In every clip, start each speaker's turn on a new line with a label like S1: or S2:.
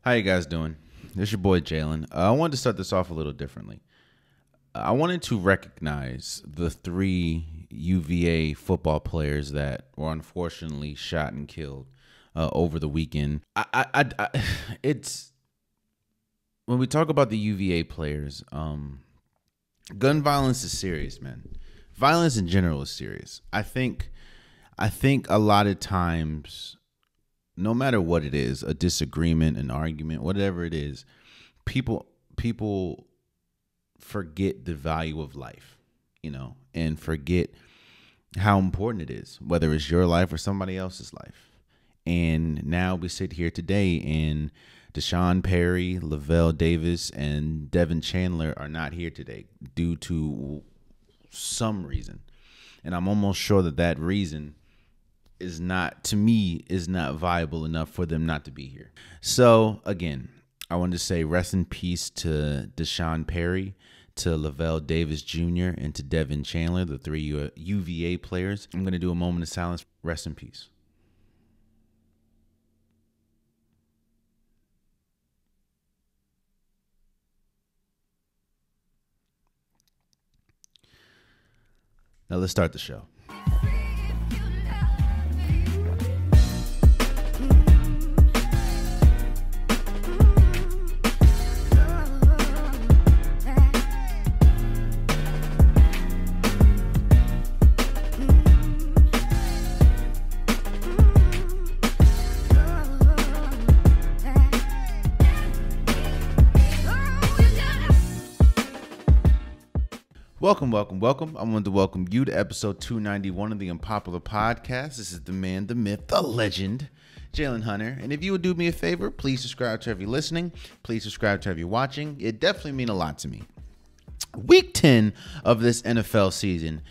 S1: How you guys doing? This your boy Jalen. I wanted to start this off a little differently. I wanted to recognize the three UVA football players that were unfortunately shot and killed over the weekend. It's when we talk about the UVA players, gun violence is serious, man. Violence in general is serious. I think a lot of times, no matter what it is, a disagreement, an argument, whatever it is, people forget the value of life, and forget how important it is, whether it's your life or somebody else's life. And now we sit here today, and Deshaun Perry, Lavelle Davis, and Devin Chandler are not here today due to some reason. And I'm almost sure that reason is not viable enough for them not to be here. So again, I wanted to say rest in peace to Deshaun Perry, to Lavelle Davis Jr., and to Devin Chandler, the three UVA players. I'm going to do a moment of silence. Rest in peace. Now let's start the show. Welcome. I wanted to welcome you to episode 291 of the Unpopular podcast. This is the man, the myth, the legend, Jalen Hunter. And if you would do me a favor, please subscribe to every listening. Please subscribe to every watching. It definitely means a lot to me. Week 10 of this NFL season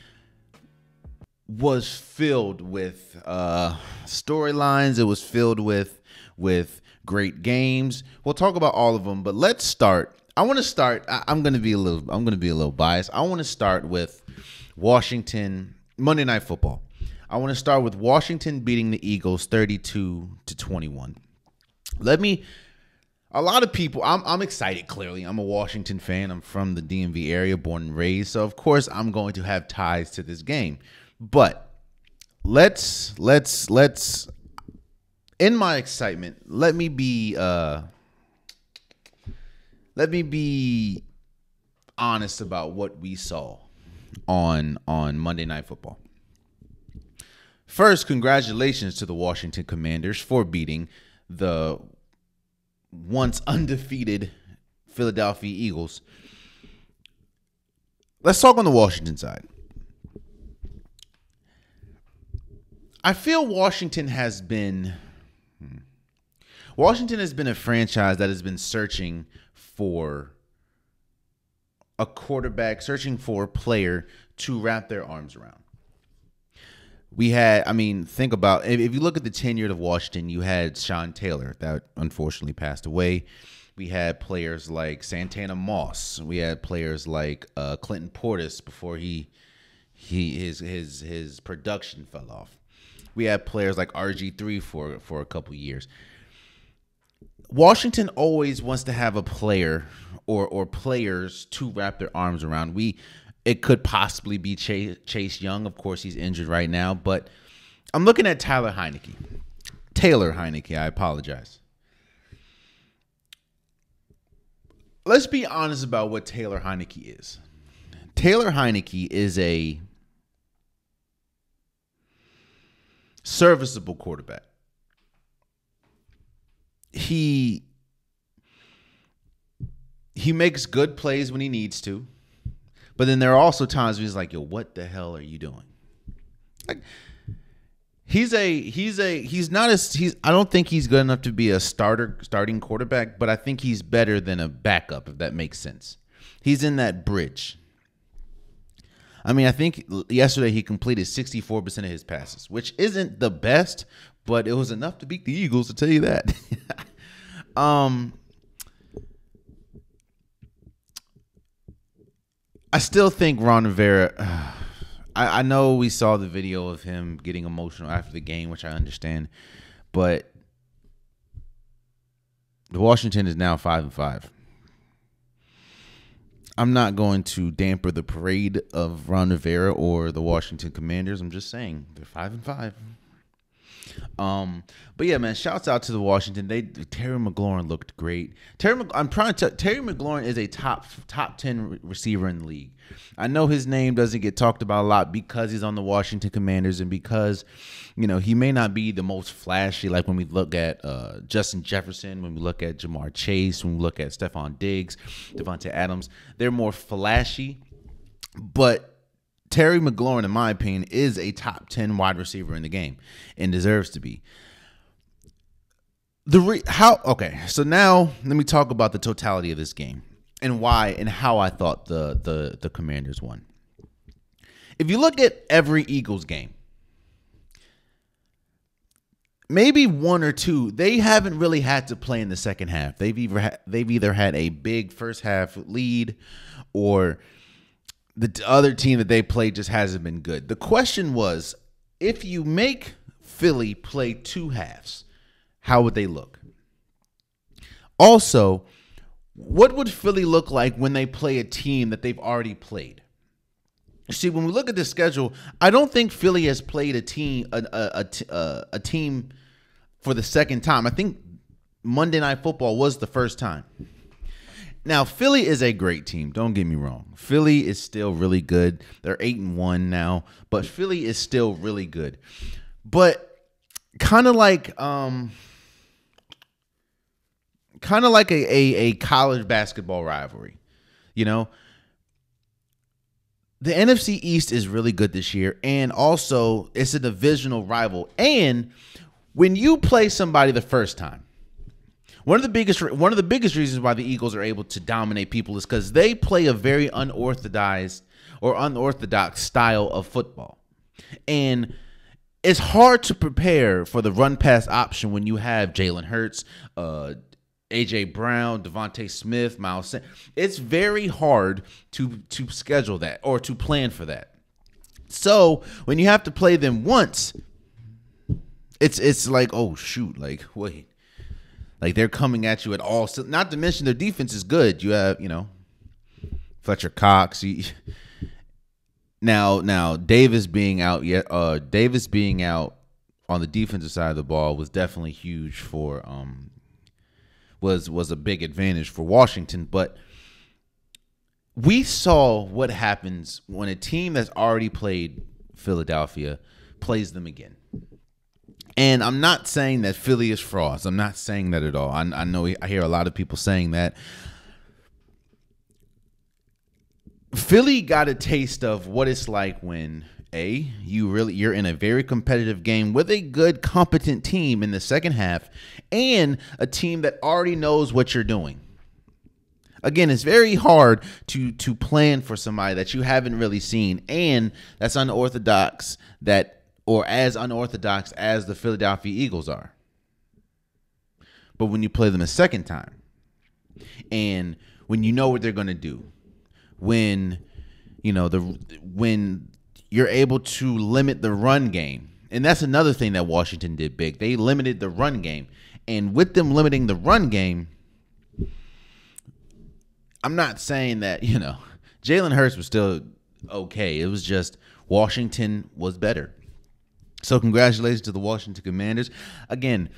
S1: was filled with storylines. It was filled with great games. We'll talk about all of them, but let's start. I'm going to be a little biased. I want to start with Washington Monday Night Football. I want to start with Washington beating the Eagles 32-21. A lot of people, I'm excited. Clearly, I'm a Washington fan. I'm from the DMV area, born and raised. So of course I'm going to have ties to this game. But let's in my excitement, let me be honest about what we saw on Monday Night Football. First, congratulations to the Washington Commanders for beating the once undefeated Philadelphia Eagles. Let's talk on the Washington side. I feel Washington has been a franchise that has been searching for a quarterback, searching for a player to wrap their arms around. Think about, if you look at the tenure of Washington, you had Sean Taylor that unfortunately passed away. We had players like Santana Moss. We had players like Clinton Portis before his production fell off. We had players like RG3 for a couple years. Washington always wants to have a player or players to wrap their arms around. It could possibly be Chase Young. Of course, he's injured right now. But I'm looking at Taylor Heineke, I apologize. Let's be honest about what Taylor Heineke is. Taylor Heineke is a serviceable quarterback. He makes good plays when he needs to, but then there are also times where he's like, "Yo, what the hell are you doing?" Like, I don't think he's good enough to be a starting quarterback, but I think he's better than a backup, if that makes sense. He's in that bridge. I think yesterday he completed 64% of his passes, which isn't the best, but it was enough to beat the Eagles, to tell you that. I still think Ron Rivera, I know we saw the video of him getting emotional after the game, which I understand, but The Washington is now 5-5. I'm not going to damper the parade of Ron Rivera or the Washington Commanders. I'm just saying they're 5-5. But yeah, man, shouts out to the Washington. Terry McLaurin looked great. Terry McLaurin is a top 10 receiver in the league. I know his name doesn't get talked about a lot because he's on the Washington Commanders and because, he may not be the most flashy. Like when we look at Justin Jefferson, when we look at Jamar Chase, when we look at Stephon Diggs, Devontae Adams, they're more flashy. But Terry McLaurin, in my opinion, is a top 10 wide receiver in the game and deserves to be. So now let me talk about the totality of this game and why and how I thought the Commanders won. If you look at every Eagles game, maybe one or two, they haven't really had to play in the second half. They've either had a big first half lead or the other team that they played just hasn't been good. The question was, if you make Philly play two halves, how would they look? Also, what would Philly look like when they play a team that they've already played? See, when we look at the schedule, I don't think Philly has played a team for the second time. I think Monday Night Football was the first time. Now, Philly is a great team. Don't get me wrong. Philly is still really good. They're 8-1 now, but Philly is still really good. But kind of like a college basketball rivalry, The NFC East is really good this year, and also it's a divisional rival. And when you play somebody the first time, one of the biggest reasons why the Eagles are able to dominate people is because they play a very unorthodox style of football. And it's hard to prepare for the run-pass option when you have Jalen Hurts, A.J. Brown, Devontae Smith, Miles Sanders. It's very hard to schedule that or to plan for that. So when you have to play them once, it's like, oh, shoot, like, wait. Like, they're coming at you at all. Not to mention their defense is good. You have, Fletcher Cox. Now Davis being out on the defensive side of the ball was definitely huge for was a big advantage for Washington. But we saw what happens when a team that's already played Philadelphia plays them again. And I'm not saying that Philly is frauds. I'm not saying that at all. I know I hear a lot of people saying that. Philly got a taste of what it's like when you're in a very competitive game with a good, competent team in the second half and a team that already knows what you're doing. Again, it's very hard to plan for somebody that you haven't really seen and that's unorthodox or as unorthodox as the Philadelphia Eagles are. But when you play them a second time, and when you know what they're going to do, when you're able to limit the run game, and that's another thing that Washington did big. They limited the run game, and with them limiting the run game, I'm not saying that Jalen Hurts was still okay. It was just Washington was better. So congratulations to the Washington Commanders. Again,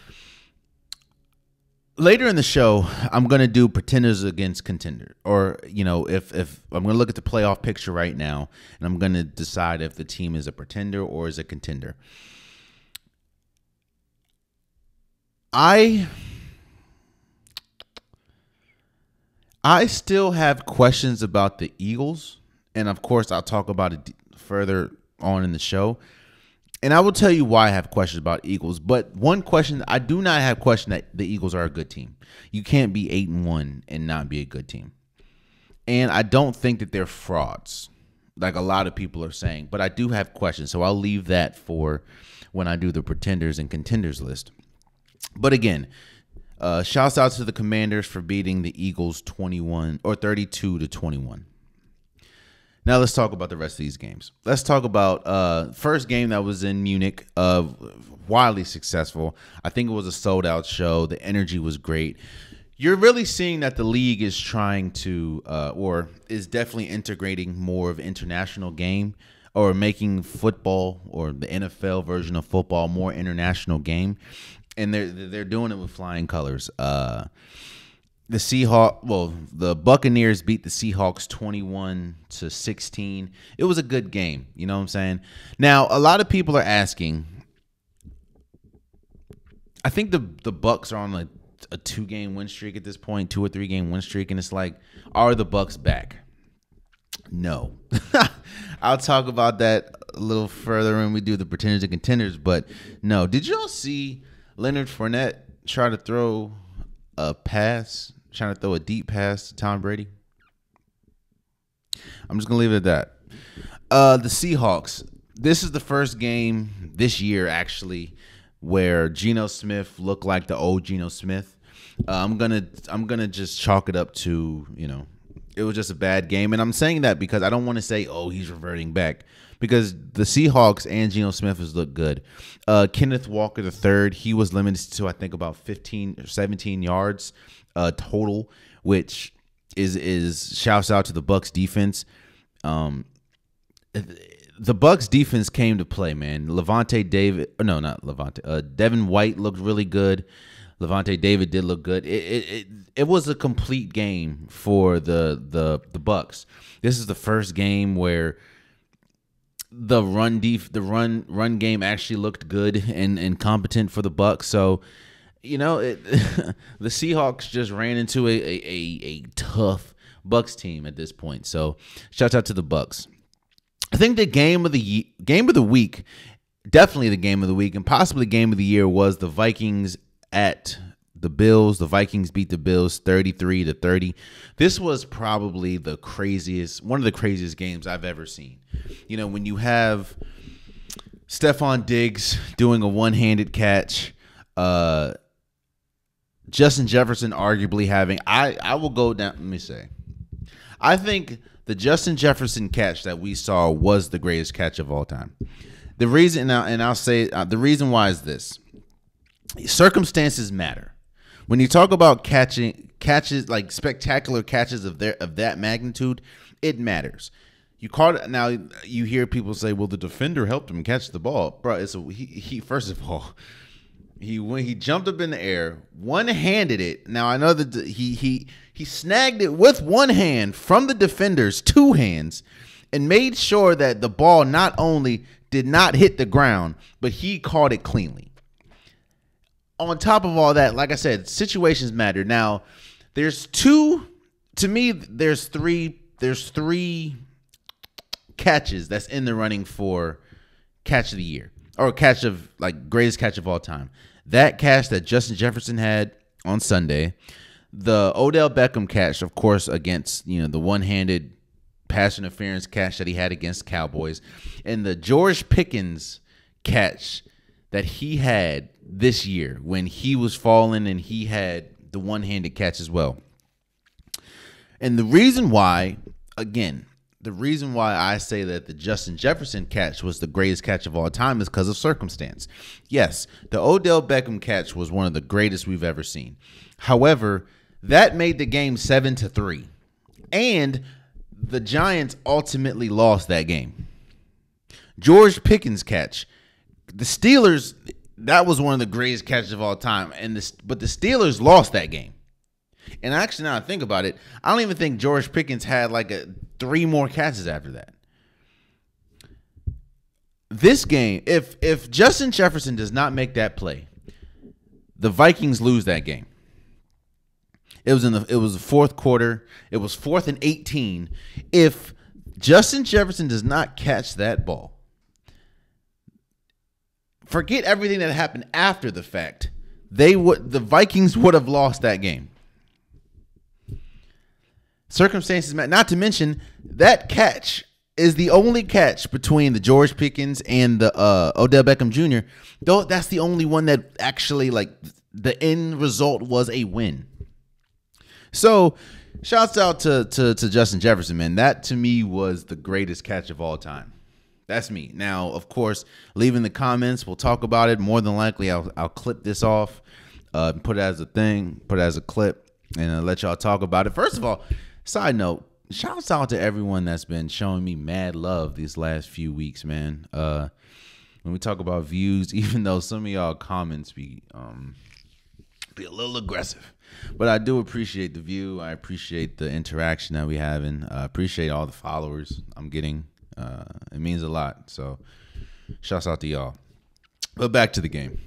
S1: later in the show, I'm going to do pretenders against contender. Or, if I'm going to look at the playoff picture right now, and I'm going to decide if the team is a pretender or is a contender. I still have questions about the Eagles. And, of course, I'll talk about it further on in the show. And I will tell you why I have questions about Eagles. But one question, I do not have question that the Eagles are a good team. You can't be 8-1 and not be a good team. And I don't think that they're frauds, like a lot of people are saying. But I do have questions, so I'll leave that for when I do the pretenders and contenders list. But again, shouts out to the Commanders for beating the Eagles 32-21. Now let's talk about the rest of these games. Let's talk about first game that was in Munich, wildly successful. I think it was a sold-out show. The energy was great. you're really seeing that the league is trying to, or is definitely integrating more of international game, or making football or the NFL version of football more international game, and they're doing it with flying colors. The Buccaneers beat the Seahawks 21-16. It was a good game. You know what I'm saying? Now, a lot of people are asking. I think the Bucs are on a 2-game win streak at this point, 2 or 3 game win streak, and it's like, are the Bucs back? No. I'll talk about that a little further when we do the pretenders and contenders, but no. Did y'all see Leonard Fournette try to throw a pass, trying to throw a deep pass to Tom Brady? I'm just going to leave it at that. The Seahawks, this is the first game this year, actually, where Geno Smith looked like the old Geno Smith. I'm gonna just chalk it up to, it was just a bad game. And I'm saying that because I don't want to say, oh, he's reverting back, because the Seahawks and Geno Smith has looked good. Kenneth Walker III, he was limited to, I think, about 15 or 17 yards total, which is shouts out to the Bucs defense. The Bucs defense came to play, man. Devin White looked really good. Levante David did look good. It was a complete game for the Bucs. This is the first game where the run game actually looked good and competent for the Bucs. So, the Seahawks just ran into a tough Bucs team at this point. So, shout out to the Bucs. I think the game of the week, definitely the game of the week, and possibly game of the year, was the Vikings at the Bills. The Vikings beat the Bills 33-30. This was probably one of the craziest games I've ever seen. When you have Stephon Diggs doing a one-handed catch, Justin Jefferson arguably having, I will go down, let me say, I think the Justin Jefferson catch that we saw was the greatest catch of all time. The reason, and I'll say, the reason why is this: circumstances matter. When you talk about catches like spectacular catches of that magnitude, it matters. Now you hear people say, "Well, the defender helped him catch the ball, bro." He first of all, when he jumped up in the air, one-handed it. Now I know that he snagged it with one hand from the defender's 2 hands, and made sure that the ball not only did not hit the ground, but he caught it cleanly. On top of all that, like I said, situations matter. Now, there's three catches that's in the running for catch of the year, or greatest catch of all time. That catch that Justin Jefferson had on Sunday, the Odell Beckham catch, of course, against the one-handed pass interference catch that he had against Cowboys, and the George Pickens catch that he had this year when he was falling and he had the one-handed catch as well. And the reason why I say that the Justin Jefferson catch was the greatest catch of all time is because of circumstance. Yes, the Odell Beckham catch was one of the greatest we've ever seen. However, that made the game 7-3, and the Giants ultimately lost that game. George Pickens catch, the Steelers, that was one of the greatest catches of all time, but the Steelers lost that game. And actually, now I think about it, I don't even think George Pickens had 3 more catches after that. This game, if Justin Jefferson does not make that play, the Vikings lose that game. It was the fourth quarter. It was 4th and 18. If Justin Jefferson does not catch that ball, forget everything that happened after the fact. The Vikings would have lost that game. Circumstances matter. Not to mention, that catch is the only catch between the George Pickens and the Odell Beckham Jr. Though that's the only one that actually, the end result was a win. So, shouts out to Justin Jefferson, man. That to me was the greatest catch of all time. That's me. Now, of course, leave in the comments. We'll talk about it. More than likely, I'll clip this off, put it as a thing, put it as a clip. and let y'all talk about it. First of all, side note, shouts out to everyone that's been showing me mad love these last few weeks, man. When we talk about views, even though some of y'all comments be a little aggressive, but I do appreciate the view. I appreciate the interaction that we having. I appreciate all the followers I'm getting. It means a lot. So shouts out to y'all. But back to the game.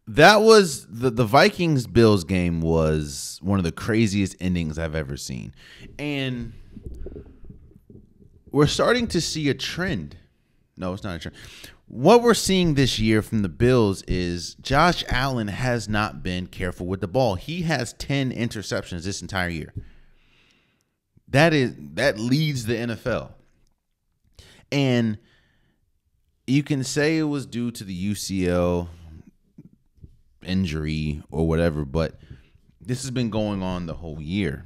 S1: That was the Vikings-Bills game was one of the craziest endings I've ever seen. And we're starting to see a trend. No, it's not a trend. What we're seeing this year from the Bills is Josh Allen has not been careful with the ball. He has 10 interceptions this entire year. That leads the NFL. And you can say it was due to the UCL injury or whatever, but this has been going on the whole year.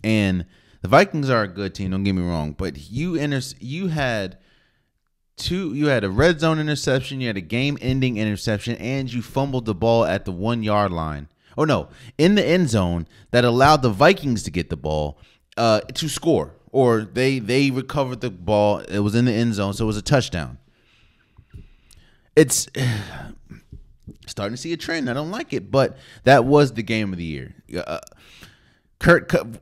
S1: And the Vikings are a good team, don't get me wrong, but you had a red zone interception, you had a game-ending interception, and you fumbled the ball at the 1 yard line. Oh no, in the end zone that allowed the Vikings to get the ball to score, or they recovered the ball. It was in the end zone, so it was a touchdown. It's starting to see a trend. I don't like it, but that was the game of the year.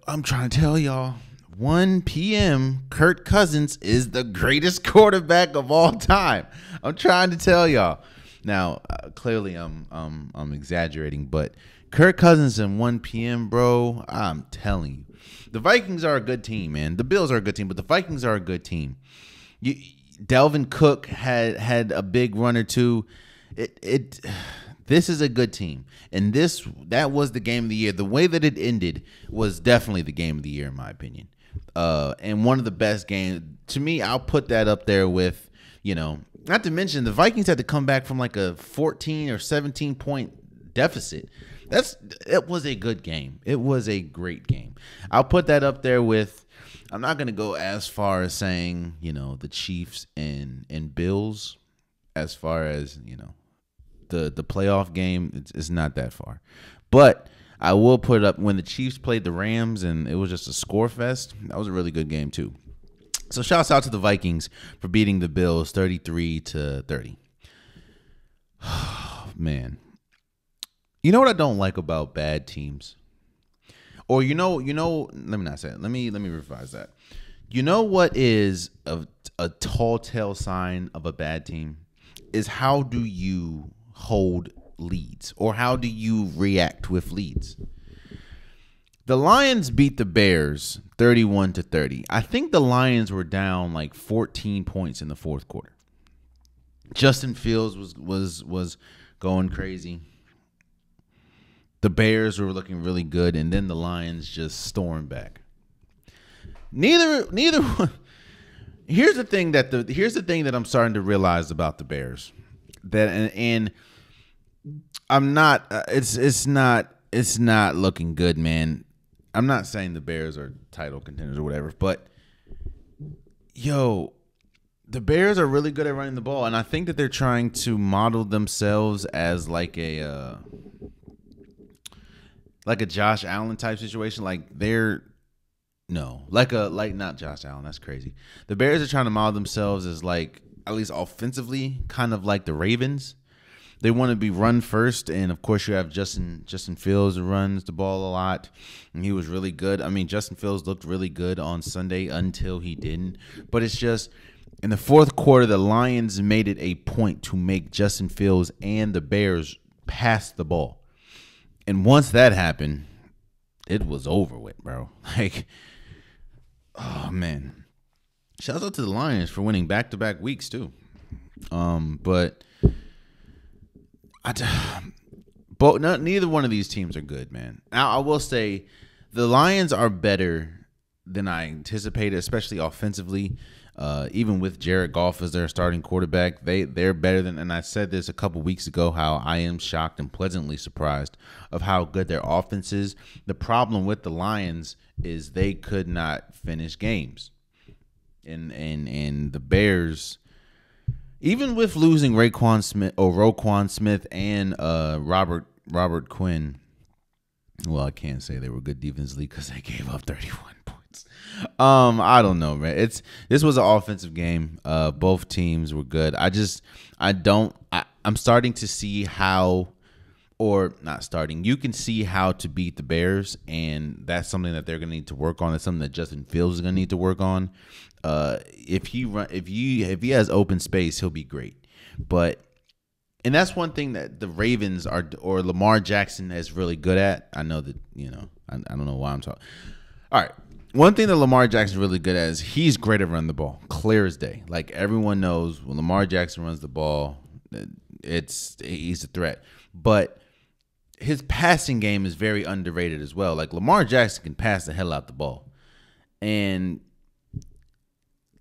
S1: I'm trying to tell y'all, 1 p.m. Kirk Cousins is the greatest quarterback of all time. I'm trying to tell y'all. Now, clearly, I'm exaggerating, but Kirk Cousins and 1 p.m., bro. I'm telling you, the Vikings are a good team, man. The Bills are a good team, but the Vikings are a good team. Dalvin Cook had a big run or two. This is a good team, and that was the game of the year. The way that it ended was definitely the game of the year, in my opinion. And one of the best games to me. I'll put that up there with, not to mention the Vikings had to come back from like a 14 or 17 point deficit. It was a good game. It was a great game. I'll put that up there with. I'm not going to go as far as saying, the Chiefs and Bills, as far as, the playoff game. It's not that far. But I will put it up when the Chiefs played the Rams and it was just a score fest. That was a really good game too. So shouts out to the Vikings for beating the Bills 33-30. Man. You know what I don't like about bad teams? Or let me not say it. Let me revise that. You know what is a tall tale sign of a bad team? Is how do you hold leads, or how do you react with leads? The Lions beat the Bears 31-30. I think the Lions were down like 14 points in the fourth quarter. Justin Fields was going crazy. The Bears were looking really good, and then the Lions just stormed back. Neither one. Here's the thing that I'm starting to realize about the Bears. And I'm not. It's not looking good, man. I'm not saying the Bears are title contenders or whatever, but the Bears are really good at running the ball, and I think that they're trying to model themselves as like a Josh Allen type situation. Not Josh Allen. That's crazy. The Bears are trying to model themselves as like, at least offensively, kind of like the Ravens. They want to be run first, and of course you have Justin Fields who runs the ball a lot, and he was really good. I mean, Justin Fields looked really good on Sunday until he didn't. But it's just in the fourth quarter, the Lions made it a point to make Justin Fields and the Bears pass the ball. And once that happened, it was over with, bro. Like, oh man. Shout out to the Lions for winning back-to-back weeks too. But neither one of these teams are good, man. Now, I will say the Lions are better than I anticipated, especially offensively. Even with Jared Goff as their starting quarterback, they're better than. And I said this a couple weeks ago, how I am shocked and pleasantly surprised of how good their offense is. The problem with the Lions is they could not finish games, and the Bears, even with losing Roquan Smith and Robert Robert Quinn. Well, I can't say they were good defensively because they gave up 31 points. I don't know, man. This was an offensive game. Both teams were good. I'm starting to see how, or not starting. You can see how to beat the Bears, and that's something that they're going to need to work on. It's something that Justin Fields is going to need to work on. If he has open space, he'll be great. And that's one thing that the Ravens or Lamar Jackson is really good at. I know that, I don't know why I'm talking. All right. One thing that Lamar Jackson is really good at is he's great at running the ball, clear as day. Like everyone knows when Lamar Jackson runs the ball, he's a threat. But his passing game is very underrated as well. Like Lamar Jackson can pass the hell out the ball. And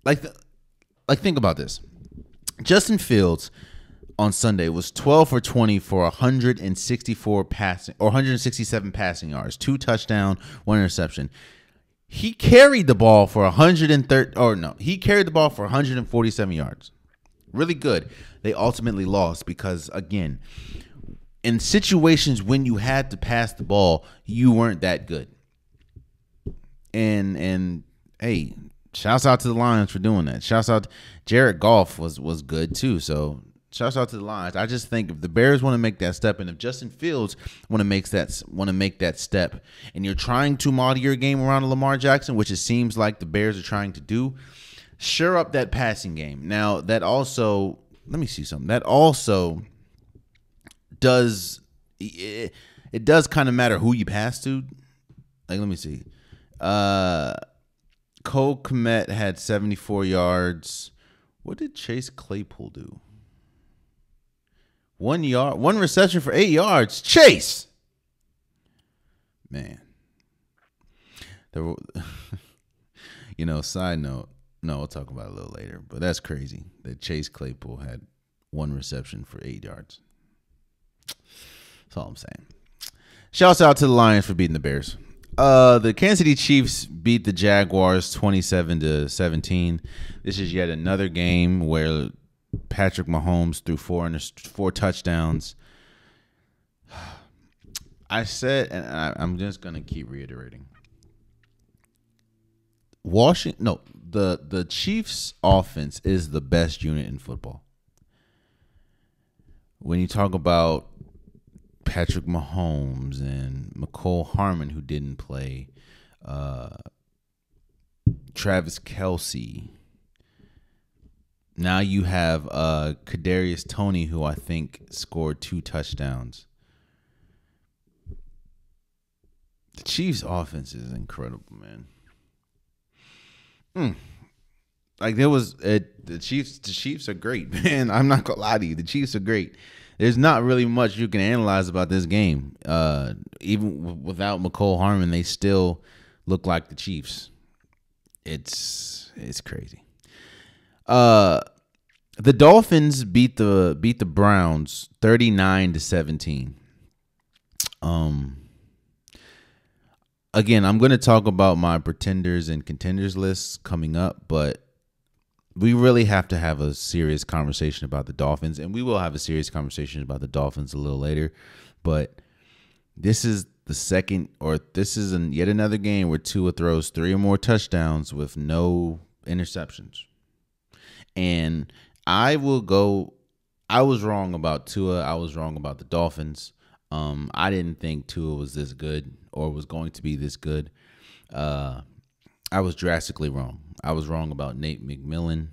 S1: think about this. Justin Fields on Sunday was 12 for 20 for 167 passing yards, 2 touchdowns, 1 interception. He carried the ball for 147 yards. Really good. They ultimately lost because, again, in situations when you had to pass the ball, you weren't that good. And hey, shouts out to the Lions for doing that. Shouts out Jared Goff was good too. So shouts out to the Lions. I just think if the Bears want to make that step, and if Justin Fields want to make that step, and you're trying to model your game around Lamar Jackson, which it seems like the Bears are trying to do, shore up that passing game. Now that also, let me see something. That also does it does kind of matter who you pass to. Like, let me see. Cole Kmet had 74 yards. What did Chase Claypool do? 1 reception for 8 yards. Chase, man. Side note. No, we'll talk about it a little later. But that's crazy that Chase Claypool had 1 reception for 8 yards. That's all I'm saying. Shouts out to the Lions for beating the Bears. The Kansas City Chiefs beat the Jaguars 27-17. This is yet another game where Patrick Mahomes threw 4 touchdowns. I said, and I'm just gonna keep reiterating. The Chiefs' offense is the best unit in football. When you talk about Patrick Mahomes and McCole Harmon, who didn't play, Travis Kelce. Now you have Kadarius Toney, who I think scored 2 touchdowns. The Chiefs' offense is incredible, man. The Chiefs are great, man. I'm not gonna lie to you. The Chiefs are great. There's not really much you can analyze about this game. Even without McCole Harmon, they still look like the Chiefs. It's crazy. The Dolphins beat the Browns 39-17. Again, I'm going to talk about my pretenders and contenders lists coming up, but we really have to have a serious conversation about the Dolphins, and we will have a serious conversation about the Dolphins a little later. But this is yet another game where Tua throws 3 or more touchdowns with no interceptions. And I was wrong about Tua. I was wrong about the Dolphins. I didn't think Tua was this good or was going to be this good. I was drastically wrong. I was wrong about Nate McMillan.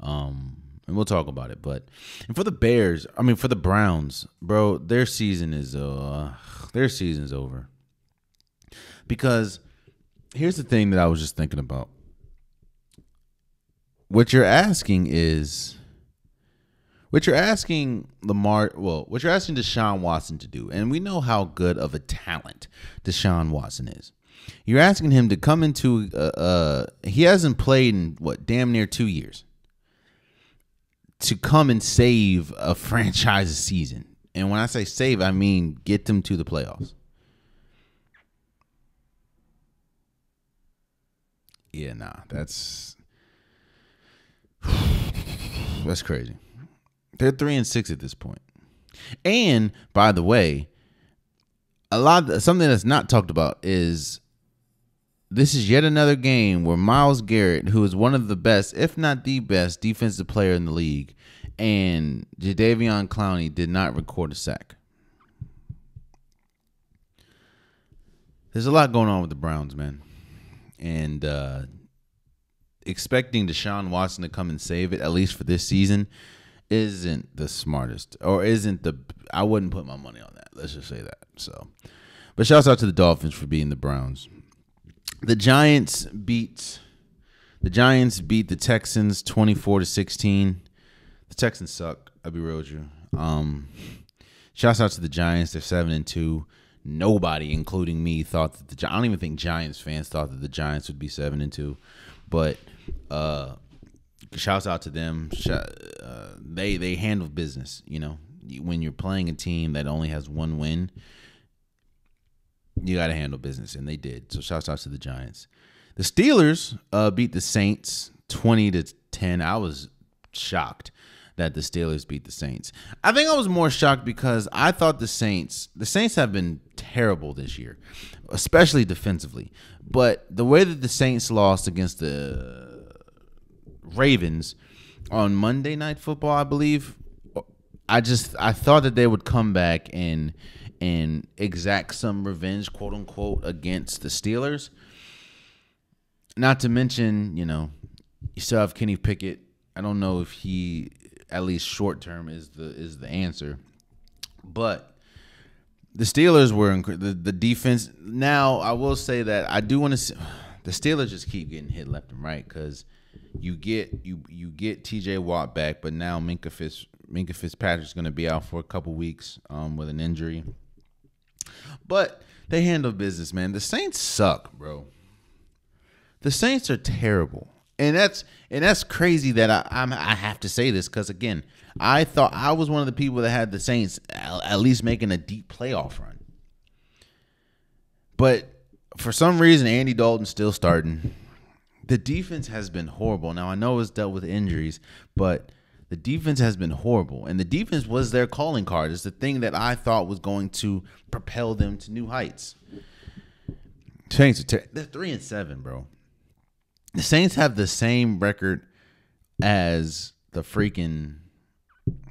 S1: And we'll talk about it. And for the Browns, bro, their season's over. Because here's the thing that I was just thinking about. What you're asking Deshaun Watson to do, and we know how good of a talent Deshaun Watson is. You're asking him to come into he hasn't played in damn near 2 years, to come and save a franchise season. And when I say save, I mean get them to the playoffs. Yeah, that's crazy. They're 3-6 at this point. And by the way, something that's not talked about is this is yet another game where Myles Garrett, who is one of the best, if not the best, defensive player in the league, and Jadeveon Clowney did not record a sack. There's a lot going on with the Browns, man. And expecting Deshaun Watson to come and save it, at least for this season, isn't the smartest. Or isn't the... I wouldn't put my money on that. Let's just say that. So, but shouts out to the Dolphins for beating the Browns. The Giants beat the Texans 24-16. The Texans suck. I'll be real with you. Shouts out to the Giants. They're 7-2. Nobody, including me, thought that I don't even think Giants fans thought that the Giants would be 7-2. But shouts out to them. They handled business. You know, when you're playing a team that only has one win, you got to handle business, and they did. So shouts out to the Giants. The Steelers beat the Saints 20-10. I was shocked that the Steelers beat the Saints. I think I was more shocked because I thought the Saints have been terrible this year, especially defensively. But the way that the Saints lost against the Ravens on Monday Night Football, I believe, I thought that they would come back and exact some revenge, quote unquote, against the Steelers. Not to mention, you know, you still have Kenny Pickett. I don't know if he, at least short term, is the answer. But the Steelers were the defense. Now I will say that I do want to see the Steelers just keep getting hit left and right because you get T.J. Watt back, but now Minka Fitzpatrick's going to be out for a couple weeks with an injury. But they handle business, man. The Saints suck, bro. The Saints are terrible. And that's crazy that I have to say this because, again, I thought I was one of the people that had the Saints at least making a deep playoff run. But for some reason, Andy Dalton's still starting. The defense has been horrible. Now, I know it's dealt with injuries, but the defense has been horrible. And the defense was their calling card. It's the thing that I thought was going to propel them to new heights. Saints, they're 3-7, bro. The Saints have the same record as the freaking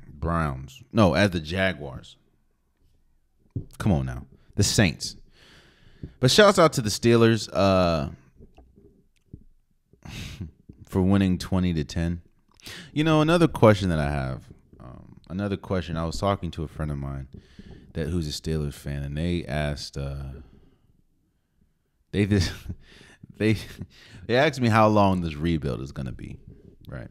S1: Browns. No, as the Jaguars. Come on now. The Saints. But shouts out to the Steelers for winning 20-10. You know, another question that I have. I was talking to a friend of mine who's a Steelers fan, and they asked They asked me how long this rebuild is going to be, right?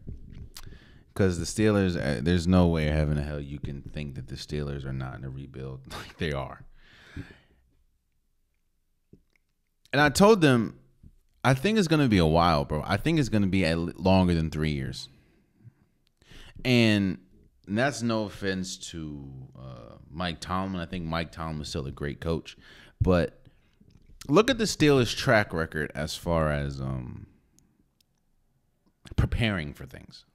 S1: Because the Steelers, there's no way in heaven and hell you can think that the Steelers are not in a rebuild like they are. And I told them, I think it's going to be a while, bro. I think it's going to be longer than 3 years. And that's no offense to Mike Tomlin. I think Mike Tomlin is still a great coach. But look at the Steelers' track record as far as preparing for things.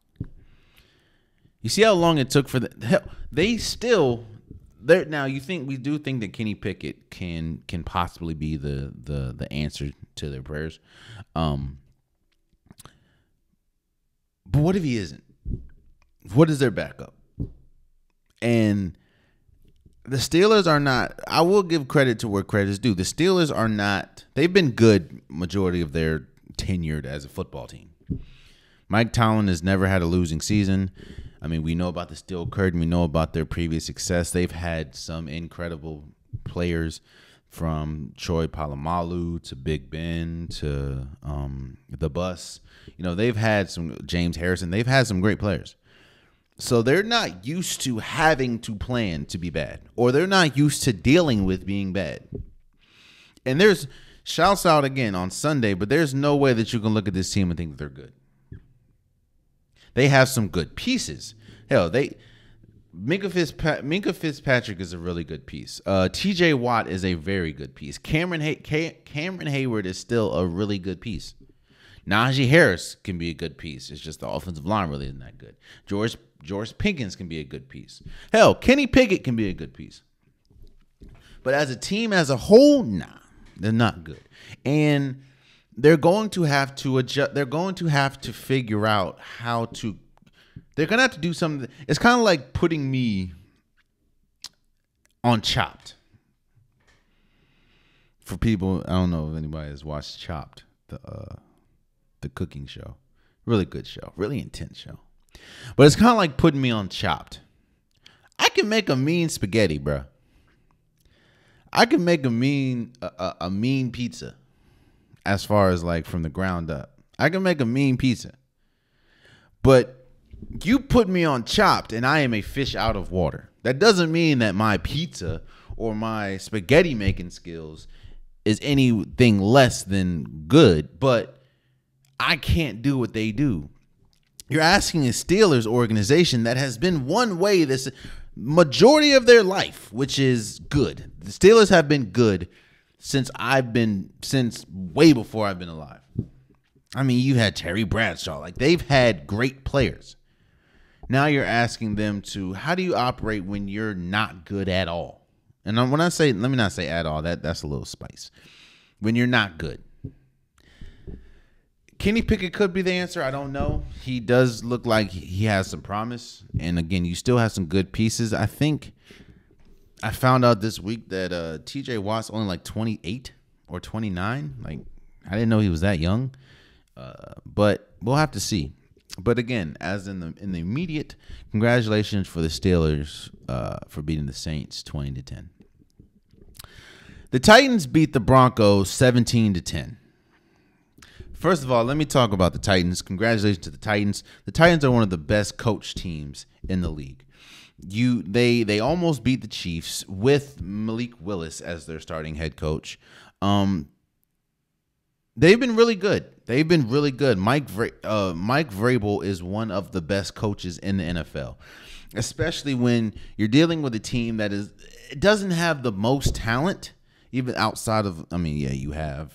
S1: You see how long it took for now you think we do think that Kenny Pickett can possibly be the answer to their prayers. But what if he isn't? What is their backup? And the Steelers are not, I will give credit to where credit is due. The Steelers are not, they've been good majority of their tenured as a football team. Mike Tomlin has never had a losing season. I mean, we know about the steel curtain. We know about their previous success. They've had some incredible players from Troy Polamalu to Big Ben to the Bus. You know, they've had some James Harrison. They've had some great players. So they're not used to having to plan to be bad, or they're not used to dealing with being bad. And there's shouts out again on Sunday, but there's no way that you can look at this team and think that they're good. They have some good pieces. Hell, Minka Fitzpatrick is a really good piece. T.J. Watt is a very good piece. Cameron Hayward is still a really good piece. Najee Harris can be a good piece. It's just the offensive line really isn't that good. George Pickens can be a good piece. Hell, Kenny Pickett can be a good piece. But as a team as a whole, nah, they're not good. And they're going to have to adjust. They're going to have to figure out how to. They're going to have to do something. It's kind of like putting me on Chopped. For people, I don't know if anybody has watched Chopped, the cooking show. Really good show. Really intense show. But it's kind of like putting me on Chopped. I can make a mean spaghetti, bro. I can make a mean pizza. As far as like from the ground up, I can make a mean pizza. But you put me on Chopped, and I am a fish out of water. That doesn't mean that my pizza or my spaghetti making skills is anything less than good, but I can't do what they do. You're asking a Steelers organization that has been one way this majority of their life, which is good. The Steelers have been good since way before I've been alive. I mean, you had Terry Bradshaw. Like, they've had great players. Now you're asking them to, how do you operate when you're not good at all? And when I say, let me not say at all, that's a little spice. When you're not good. Kenny Pickett could be the answer. I don't know. He does look like he has some promise. And again, you still have some good pieces. I think I found out this week that TJ Watt's only like 28 or 29. Like, I didn't know he was that young. But we'll have to see. But again, as in the immediate, congratulations for the Steelers for beating the Saints 20-10. The Titans beat the Broncos 17-10. First of all, let me talk about the Titans. Congratulations to the Titans. The Titans are one of the best coached teams in the league. They almost beat the Chiefs with Malik Willis as their starting head coach. They've been really good. They've been really good. Mike Vrabel is one of the best coaches in the NFL, especially when you're dealing with a team that doesn't have the most talent, even outside of. I mean, yeah, you have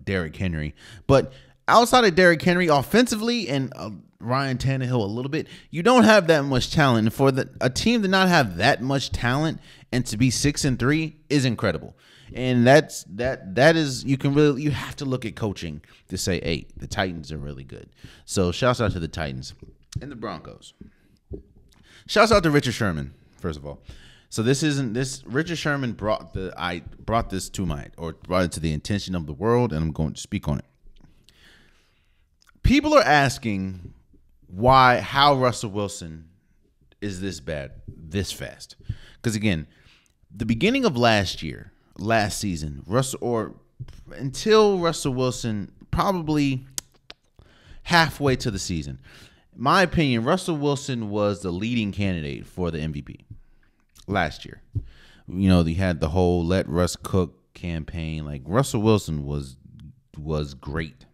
S1: Derrick Henry, but outside of Derrick Henry, offensively and Ryan Tannehill a little bit, you don't have that much talent. And for a team to not have that much talent and to be 6-3 is incredible. And that is you have to look at coaching to say, hey, the Titans are really good. So shouts out to the Titans and the Broncos. Shouts out to Richard Sherman, first of all. So Richard Sherman brought this to brought it to the attention of the world, and I'm going to speak on it. People are asking how Russell Wilson is this bad this fast. Because again, the beginning of last season, until Russell Wilson, probably halfway to the season, in my opinion, Russell Wilson was the leading candidate for the MVP last year. You know, they had the whole "Let Russ Cook" campaign. Like, Russell Wilson was great.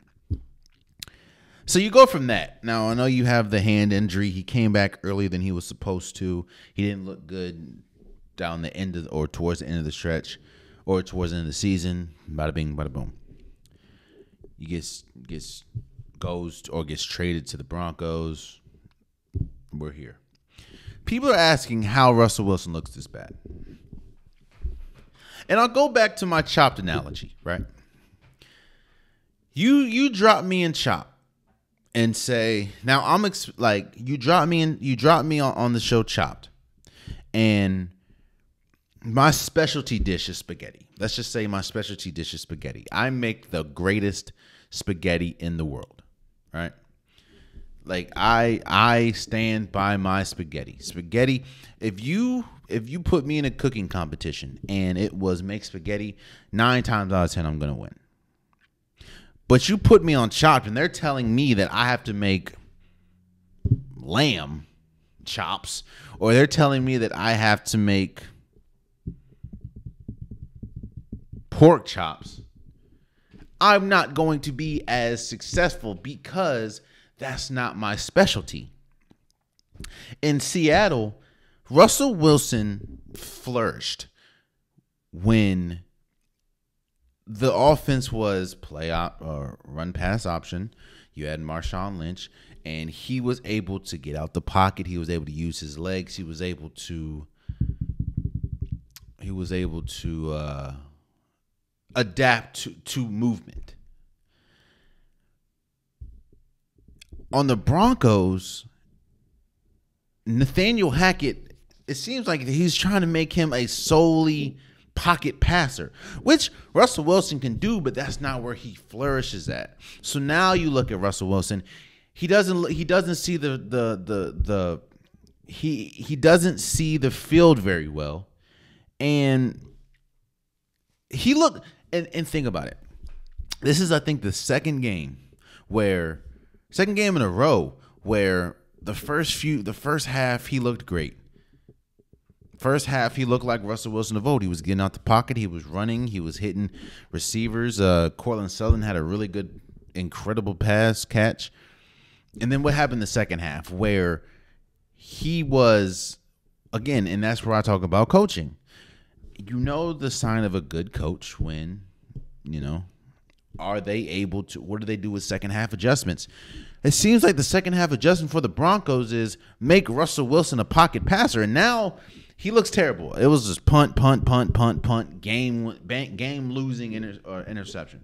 S1: So you go from that. Now, I know you have the hand injury. He came back earlier than he was supposed to. He didn't look good down the end or towards the end of the stretch or towards the end of the season. Bada bing, bada boom. He gets traded to the Broncos. We're here. People are asking how Russell Wilson looks this bad. And I'll go back to my Chopped analogy, right? You drop me in Chop and say, now you drop me on the show Chopped, and my specialty dish is spaghetti. Let's just say my specialty dish is spaghetti. I make the greatest spaghetti in the world, right? Like, I stand by my spaghetti. Spaghetti, if you put me in a cooking competition and it was make spaghetti, 9 times out of 10 I'm going to win. But you put me on Chopped and they're telling me that I have to make lamb chops, or they're telling me that I have to make pork chops, I'm not going to be as successful because that's not my specialty. In Seattle, Russell Wilson flourished when the offense was run pass option. You had Marshawn Lynch, and he was able to get out the pocket. He was able to use his legs. He was able to he was able to adapt to movement. On the Broncos, Nathaniel Hackett, it seems like he's trying to make him a solely pocket passer, which Russell Wilson can do, but that's not where he flourishes at. So now you look at Russell Wilson, he doesn't see he doesn't see the field very well, and he looked and think about it. This is, I think, the second game in a row where the first half he looked great. First half, he looked like Russell Wilson of old. He was getting out the pocket. He was running. He was hitting receivers. Cortland Sutton had a really good, incredible pass catch. And then what happened the second half where he was, again, and that's where I talk about coaching. You know the sign of a good coach when, are they able to, what do they do with second half adjustments? It seems like the second half adjustment for the Broncos is make Russell Wilson a pocket passer. And now he looks terrible. It was just punt, game losing interception.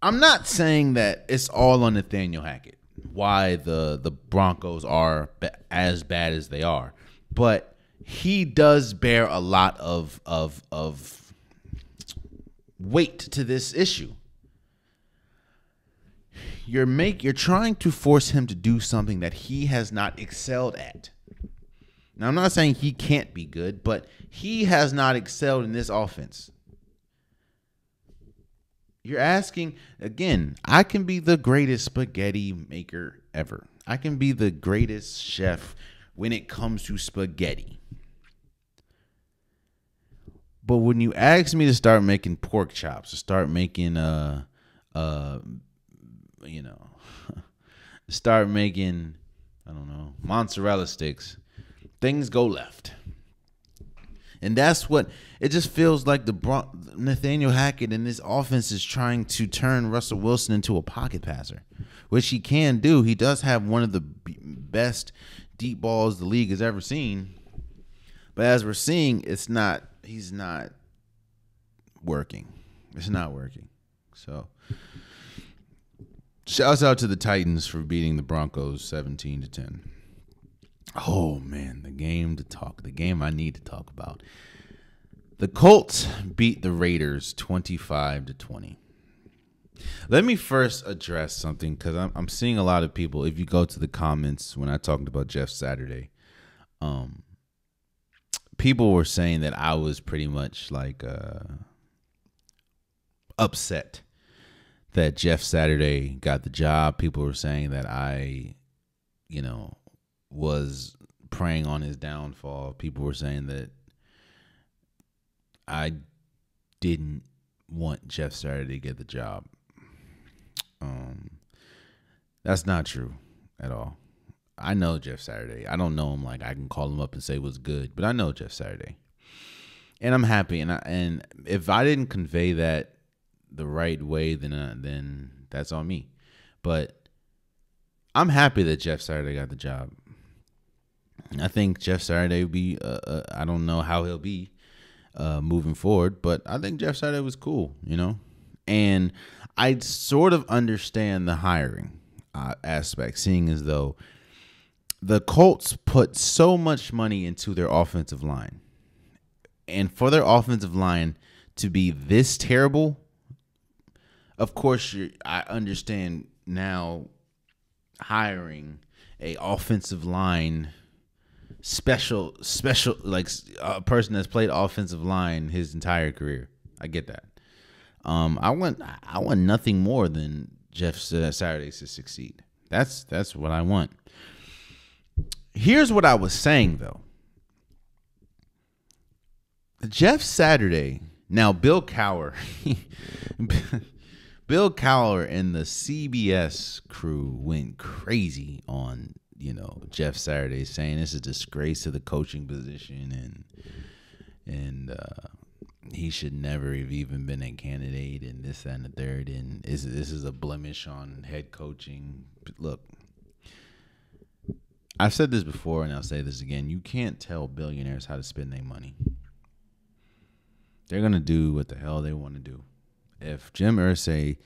S1: I'm not saying that it's all on Nathaniel Hackett, why the Broncos are as bad as they are, but he does bear a lot of weight to this issue. You're trying to force him to do something that he has not excelled at. Now, I'm not saying he can't be good, but he has not excelled in this offense. You're asking, again, I can be the greatest spaghetti maker ever. I can be the greatest chef when it comes to spaghetti. But when you ask me to start making pork chops, to start making start making, I don't know, mozzarella sticks, things go left. And that's what it just feels like. Nathaniel Hackett and this offense is trying to turn Russell Wilson into a pocket passer, which he can do. He does have one of the best deep balls the league has ever seen. But as we're seeing, he's not working. It's not working. So shouts out to the Titans for beating the Broncos 17-10. Oh, man, the game I need to talk about. The Colts beat the Raiders 25-20. Let me first address something because I'm seeing a lot of people, if you go to the comments when I talked about Jeff Saturday, people were saying that I was pretty much like upset that Jeff Saturday got the job. People were saying that I, was preying on his downfall. People were saying that I didn't want Jeff Saturday to get the job. That's not true at all. I know Jeff Saturday. I don't know him like I can call him up and say what's good, but I know Jeff Saturday, and I'm happy. And if I didn't convey that the right way, then that's on me. But I'm happy that Jeff Saturday got the job. I think Jeff Saturday will be. I don't know how he'll be moving forward, but I think Jeff Saturday was cool, And I sort of understand the hiring aspect, seeing as though the Colts put so much money into their offensive line, and for their offensive line to be this terrible. Of course, I understand now hiring a offensive line special like a person that's played offensive line his entire career. I get that. I want nothing more than Jeff Saturday to succeed. That's what I want. Here's what I was saying though. Jeff Saturday. Now Bill Cowher. Bill Cowher and the CBS crew went crazy on, Jeff Saturday, saying it's a disgrace to the coaching position and he should never have even been a candidate and this, that, and the third. And this is a blemish on head coaching. Look, I've said this before and I'll say this again. You can't tell billionaires how to spend their money. They're going to do what the hell they want to do. If Jim Irsay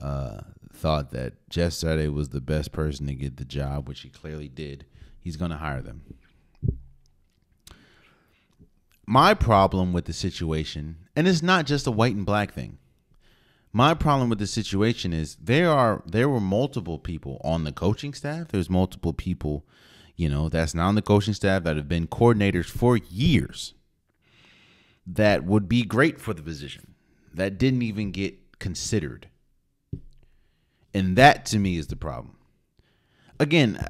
S1: thought that Jeff Saturday was the best person to get the job, which he clearly did, he's going to hire them. My problem with the situation, and it's not just a white and black thing. My problem with the situation is there were multiple people on the coaching staff. There's multiple people, that's not on the coaching staff that have been coordinators for years that would be great for the position that didn't even get considered. And that to me is the problem. Again,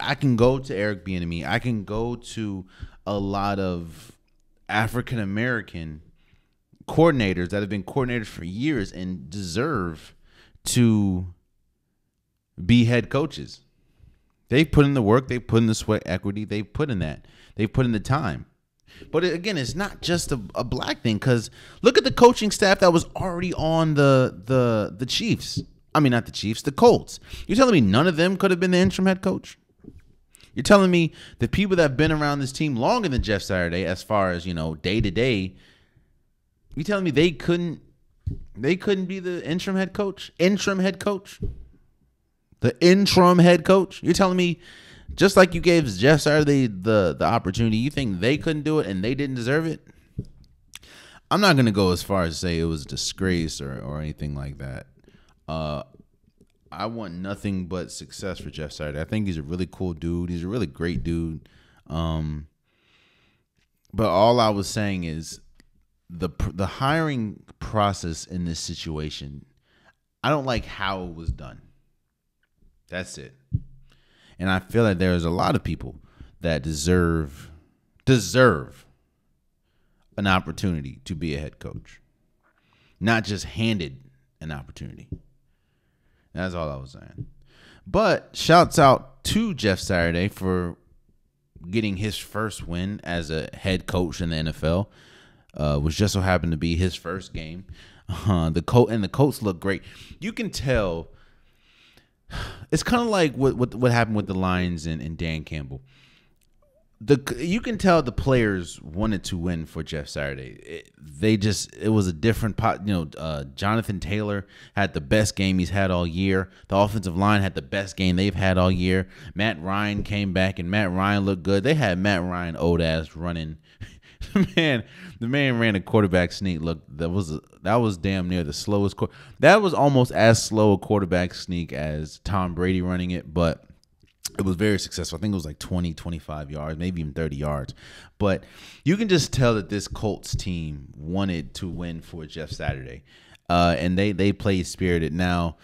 S1: I can go to Eric Bieniemy. I can go to a lot of African American coordinators that have been coordinators for years and deserve to be head coaches. They've put in the work, they've put in the sweat equity, they've put in that. They've put in the time. But again, it's not just a black thing, because look at the coaching staff that was already on the Chiefs. I mean, not the Chiefs, the Colts. You're telling me none of them could have been the interim head coach? You're telling me the people that have been around this team longer than Jeff Saturday, as far as, day to day, you telling me they couldn't be the interim head coach? Interim head coach? The interim head coach? You're telling me just like you gave Jeff Saturday the opportunity, you think they couldn't do it and they didn't deserve it? I'm not going to go as far as to say it was a disgrace or anything like that. I want nothing but success for Jeff Saturday. I think he's a really cool dude. He's a really great dude. But all I was saying is the hiring process in this situation, I don't like how it was done. That's it. And I feel like there's a lot of people that deserve an opportunity to be a head coach, not just handed an opportunity. That's all I was saying. But shouts out to Jeff Saturday for getting his first win as a head coach in the NFL, which just so happened to be his first game. The Colts look great. You can tell. It's kind of like what happened with the Lions and Dan Campbell. You can tell the players wanted to win for Jeff Saturday. It was a different pot. Jonathan Taylor had the best game he's had all year. The offensive line had the best game they've had all year. Matt Ryan came back and Matt Ryan looked good. They had Matt Ryan old ass running. The man ran a quarterback sneak. Look, that was damn near the slowest. That was almost as slow a quarterback sneak as Tom Brady running it, but it was very successful. I think it was like 20, 25 yards, maybe even 30 yards. But you can just tell that this Colts team wanted to win for Jeff Saturday, and they played spirited. Now,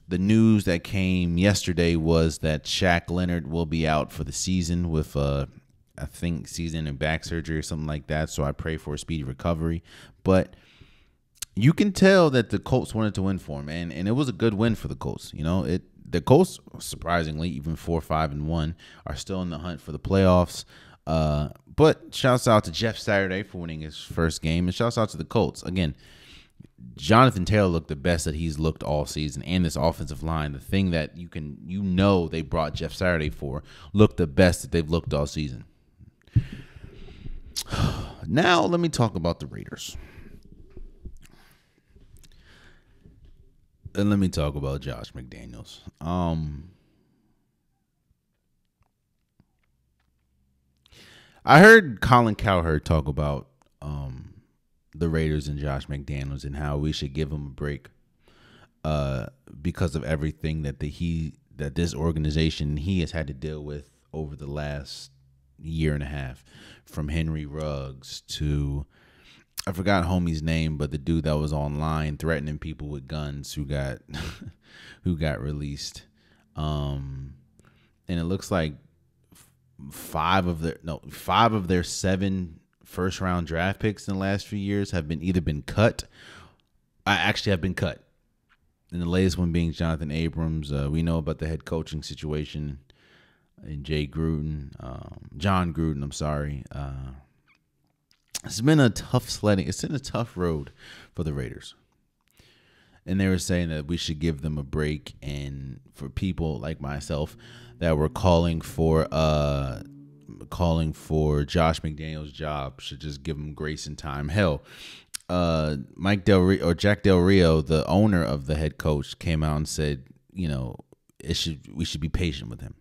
S1: the news that came yesterday was that Shaq Leonard will be out for the season with I think season and back surgery or something like that. So I pray for a speedy recovery. But you can tell that the Colts wanted to win for him, and it was a good win for the Colts. The Colts, surprisingly, even 4-5-1, are still in the hunt for the playoffs. But shouts out to Jeff Saturday for winning his first game, and shouts out to the Colts. Again, Jonathan Taylor looked the best that he's looked all season, and this offensive line, the thing that they brought Jeff Saturday for, looked the best that they've looked all season. Now let me talk about the Raiders. And let me talk about Josh McDaniels. I heard Colin Cowherd talk about the Raiders and Josh McDaniels and how we should give him a break because of everything that this organization he has had to deal with over the last year and a half, from Henry Ruggs to, I forgot homie's name, but the dude that was online threatening people with guns who got released. And it looks like five of their 7 first round draft picks in the last few years have been cut. Have been cut. And the latest one being Jonathan Abrams. We know about the head coaching situation and John Gruden. I'm sorry. It's been a tough sledding. It's been a tough road for the Raiders. And they were saying that we should give them a break, and for people like myself that were calling for Josh McDaniels' job, should just give him grace and time. Hell, Jack Del Rio, the owner of the head coach, came out and said, we should be patient with him.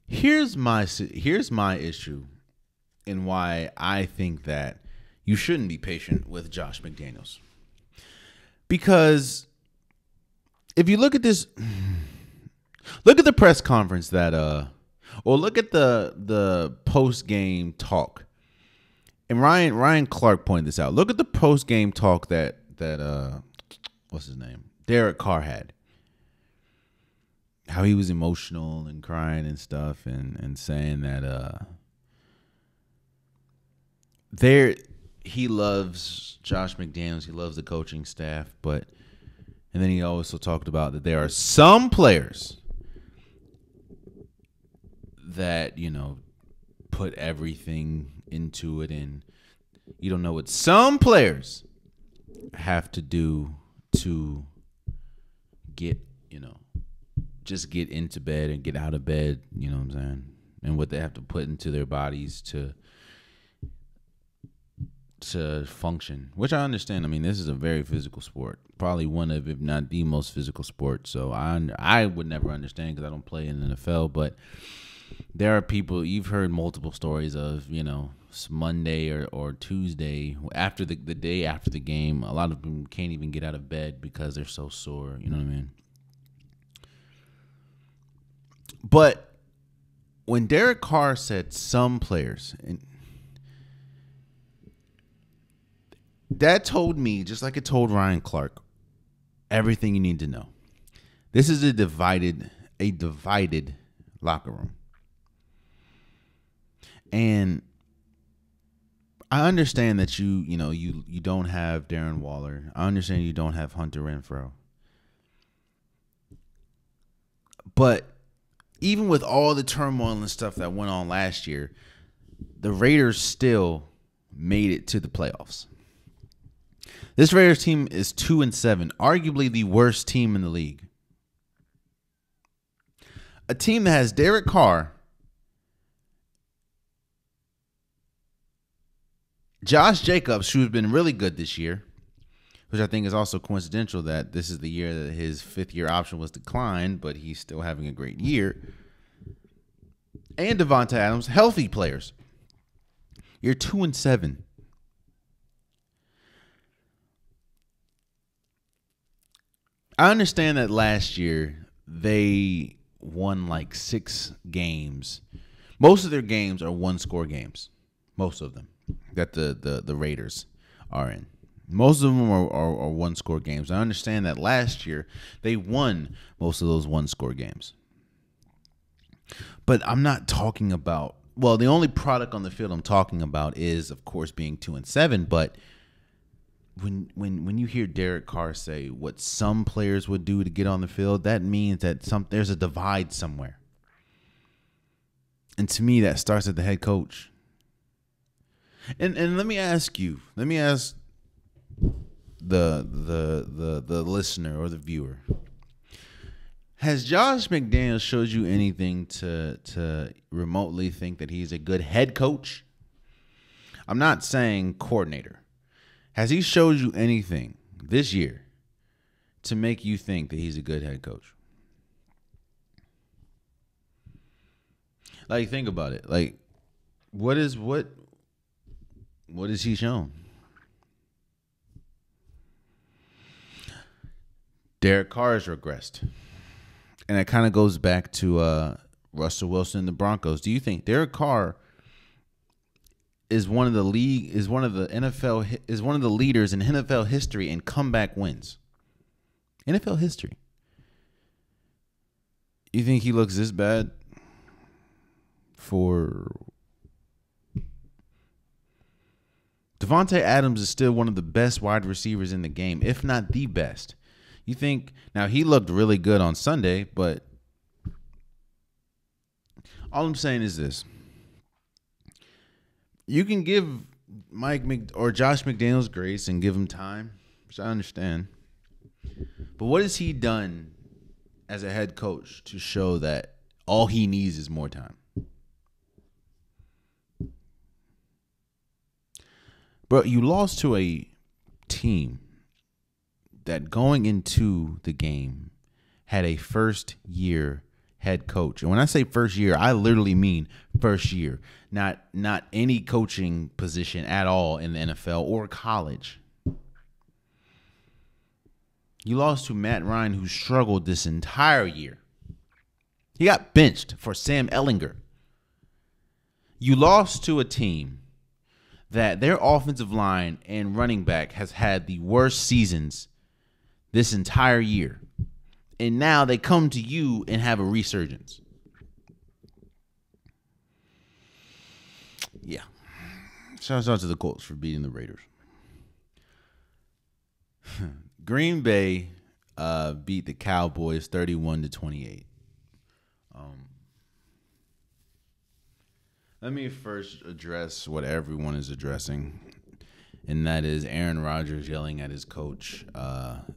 S1: Here's my issue, and why I think that you shouldn't be patient with Josh McDaniels. Because if you look at this, look at the press conference or look at the post game talk. And Ryan Clark pointed this out. Look at the post game talk that what's his name? Derek Carr had. How he was emotional and crying and stuff, and saying that he loves Josh McDaniels, he loves the coaching staff, and then he also talked about that there are some players that, put everything into it, and you don't know what some players have to do to get, just get into bed and get out of bed, you know what I'm saying? And what they have to put into their bodies to function, which I understand. I mean, this is a very physical sport, probably one of, if not the most physical sport. So I would never understand because I don't play in the NFL, but there are people, you've heard multiple stories of, Monday or Tuesday after the day after the game. A lot of them can't even get out of bed because they're so sore. You know what I mean? But when Derek Carr said some players, and that told me, just like it told Ryan Clark, everything you need to know. This is a divided locker room. And I understand that you don't have Darren Waller. I understand you don't have Hunter Renfrow. But even with all the turmoil and stuff that went on last year, the Raiders still made it to the playoffs. This Raiders team is 2-7, arguably the worst team in the league. A team that has Derek Carr, Josh Jacobs, who's been really good this year, which I think is also coincidental that this is the year that his fifth-year option was declined, but he's still having a great year, and Devontae Adams, healthy players. You're 2-7. I understand that last year they won like 6 games. Most of their games are one-score games. Most of them that the Raiders are in. Most of them are one-score games. I understand that last year they won most of those one-score games. But I'm not talking about, well, the only product on the field I'm talking about is, of course, being 2-7. But when you hear Derek Carr say what some players would do to get on the field, that means that there's a divide somewhere. And to me, that starts at the head coach. And let me ask the listener or the viewer, has Josh McDaniels showed you anything to remotely think that he's a good head coach? I'm not saying coordinator. Has he showed you anything this year to make you think that he's a good head coach? Like, think about it. Like, what has he shown? Derek Carr has regressed. And it kind of goes back to Russell Wilson and the Broncos. Do you think Derek Carr is one of the leaders in NFL history in comeback wins? NFL history. You think he looks this bad for Devontae Adams is still one of the best wide receivers in the game, if not the best. You think, now he looked really good on Sunday, but all I'm saying is this. You can give Josh McDaniels grace and give him time, which I understand. But what has he done as a head coach to show that all he needs is more time? Bro, you lost to a team that going into the game had a first-year head coach. And when I say first year, I literally mean first year, not any coaching position at all in the NFL or college. You lost to Matt Ryan, who struggled this entire year. He got benched for Sam Ehlinger. You lost to a team that their offensive line and running back has had the worst seasons this entire year. And now they come to you and have a resurgence. Yeah. Shout out to the Colts for beating the Raiders. Green Bay beat the Cowboys 31-28. Let me first address what everyone is addressing, and that is Aaron Rodgers yelling at his coach.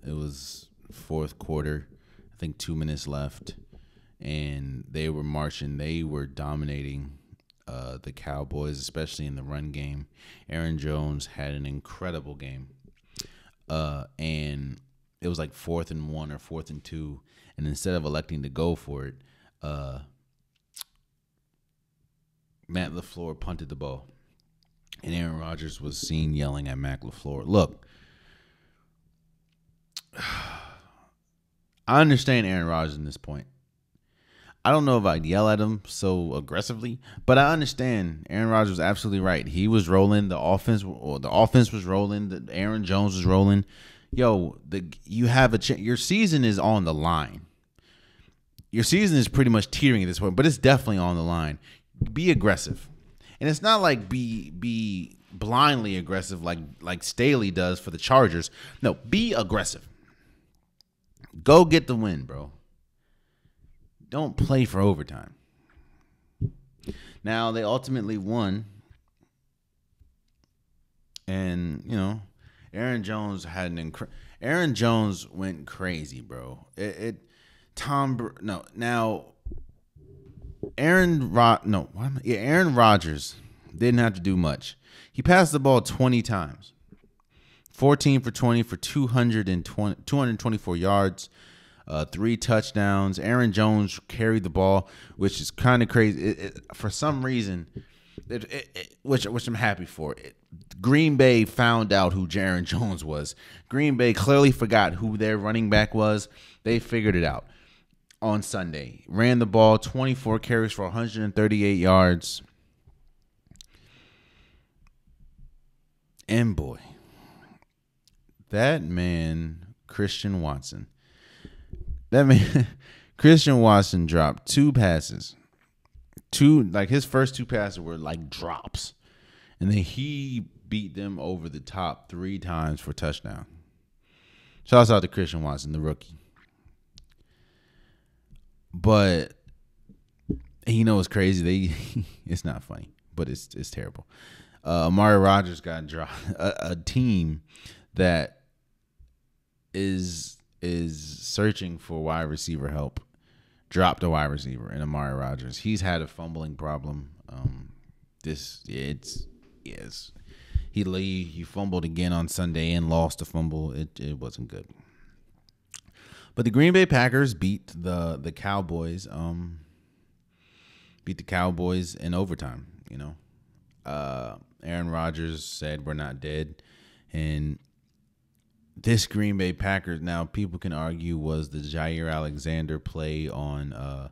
S1: It was fourth quarter, I think 2 minutes left, and they were marching. They were dominating the Cowboys, especially in the run game. Aaron Jones had an incredible game, and it was like 4th and 1 or 4th and 2, and instead of electing to go for it, Matt LaFleur punted the ball, and Aaron Rodgers was seen yelling at Matt LaFleur. Look, I understand Aaron Rodgers in this point. I don't know if I'd yell at him so aggressively, but I understand Aaron Rodgers was absolutely right. He was rolling. The offense was rolling. Aaron Jones was rolling. Yo, you have your season is on the line. Your season is pretty much teetering at this point, but it's definitely on the line. Be aggressive, and it's not like be blindly aggressive like Staley does for the Chargers. No, be aggressive. Go get the win, bro. Don't play for overtime. Now they ultimately won, and Aaron Jones had Aaron Jones went crazy, bro. Aaron Rodgers didn't have to do much. He passed the ball 20 times. 14 for 20 for 224 yards, 3 touchdowns. Aaron Jones carried the ball, which is kind of crazy. For some reason, which I'm happy for. Green Bay found out who Aaron Jones was. Green Bay clearly forgot who their running back was. They figured it out. On Sunday, ran the ball, 24 carries for 138 yards. And boy, that man, Christian Watson dropped 2 passes. His first 2 passes were like drops. And then he beat them over the top 3 times for touchdown. Shouts out to Christian Watson, the rookie. But it's crazy. It's not funny, but it's terrible. Amari Rodgers got dropped. A team that is searching for wide receiver help dropped a wide receiver in Amari Rodgers. He's had a fumbling problem. He fumbled again on Sunday and lost a fumble. It wasn't good. But the Green Bay Packers beat the Cowboys. Beat the Cowboys in overtime. Aaron Rodgers said we're not dead, and this Green Bay Packers. Now people can argue was the Jair Alexander play on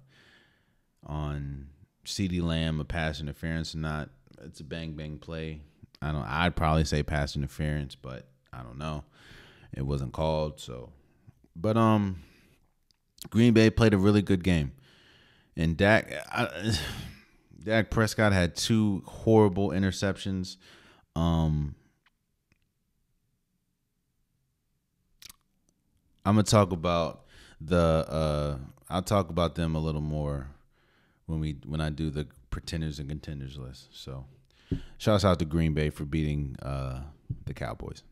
S1: CeeDee Lamb a pass interference or not? It's a bang bang play. I'd probably say pass interference, but I don't know. It wasn't called, so. But Green Bay played a really good game, and Dak Prescott had 2 horrible interceptions. I'm gonna talk about I'll talk about them a little more when I do the pretenders and contenders list. So Shouts out to Green Bay for beating the Cowboys.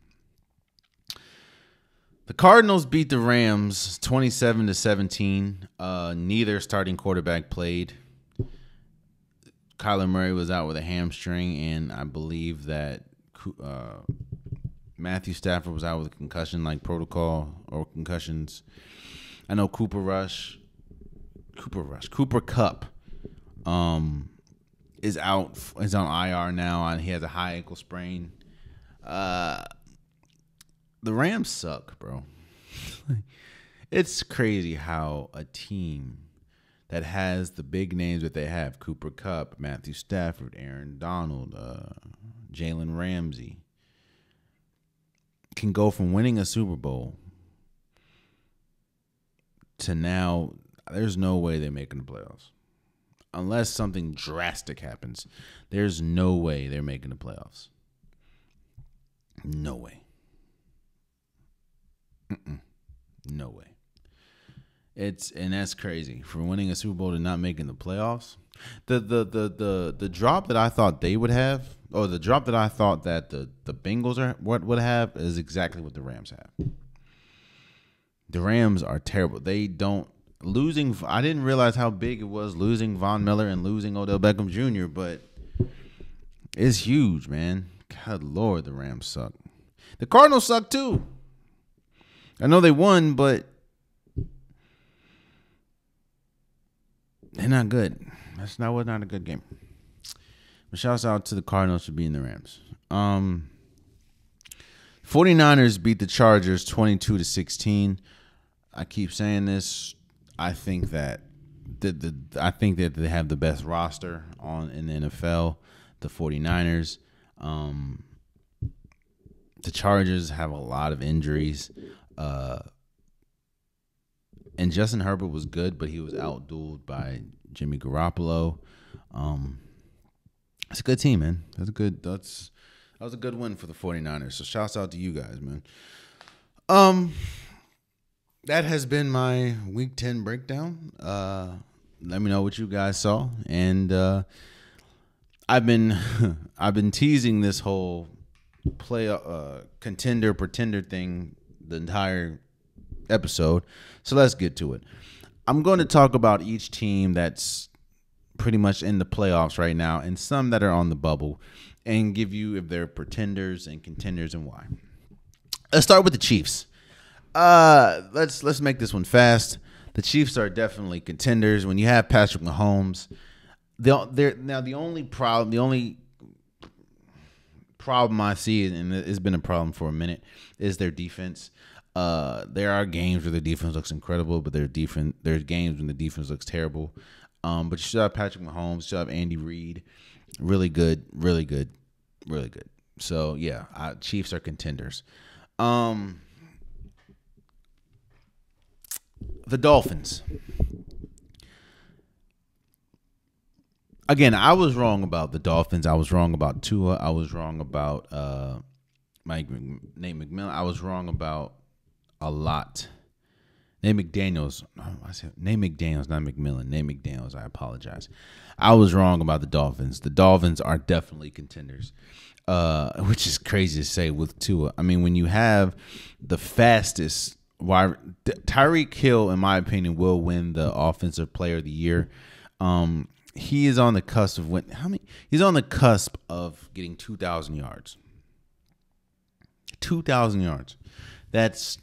S1: The Cardinals beat the Rams 27-17. Neither starting quarterback played. Kyler Murray was out with a hamstring, and I believe that Matthew Stafford was out with a concussion-like protocol or concussions. I know Cooper Kupp is out. Is on IR now, and he has a high ankle sprain. The Rams suck, bro. It's crazy how a team that has the big names that they have, Cooper Kupp, Matthew Stafford, Aaron Donald, Jalen Ramsey, can go from winning a Super Bowl to now there's no way they're making the playoffs. Unless something drastic happens, there's no way they're making the playoffs. No way. No way. And that's crazy. For winning a Super Bowl to not making the playoffs. The drop that I thought they would have, or the drop that I thought that the Bengals would have, is exactly what the Rams have. The Rams are terrible. They don't losing. I didn't realize how big it was losing Von Miller and losing Odell Beckham Jr., but it's huge, man. God Lord, the Rams suck. The Cardinals suck too. I know they won, but they're not good. Was not a good game. But shouts out to the Cardinals for beating the Rams. 49ers beat the Chargers 22-16. I keep saying this. I think that they have the best roster in the NFL. The 49ers. The Chargers have a lot of injuries. And Justin Herbert was good, but he was outdueled by Jimmy Garoppolo. It's a good team, man. That was a good win for the 49ers. So shouts out to you guys, man. That has been my Week 10 breakdown. Let me know what you guys saw. And I've been teasing this whole contender pretender thing the entire episode. So let's get to it. I'm going to talk about each team that's pretty much in the playoffs right now and some that are on the bubble, and give you if they're pretenders and contenders and why. Let's start with the Chiefs. Let's make this one fast. The Chiefs are definitely contenders. When you have Patrick Mahomes, the only problem I see, and it's been a problem for a minute, is their defense. There are games where the defense looks incredible, but there's games when the defense looks terrible. But you still have Patrick Mahomes, you still have Andy Reid. Really good, really good, really good. So, yeah, Chiefs are contenders. The Dolphins. Again, I was wrong about the Dolphins. I was wrong about Tua. I was wrong about Nate McMillan. I was wrong about a lot. Nate McDaniels. I said Nate McDaniels, not McMillan. Nate McDaniels. I apologize. I was wrong about the Dolphins. The Dolphins are definitely contenders, which is crazy to say with Tua. I mean, when you have the fastest Tyreek Hill, in my opinion, will win the Offensive Player of the Year. He is on the cusp of He's on the cusp of getting 2,000 yards. 2,000 yards. That's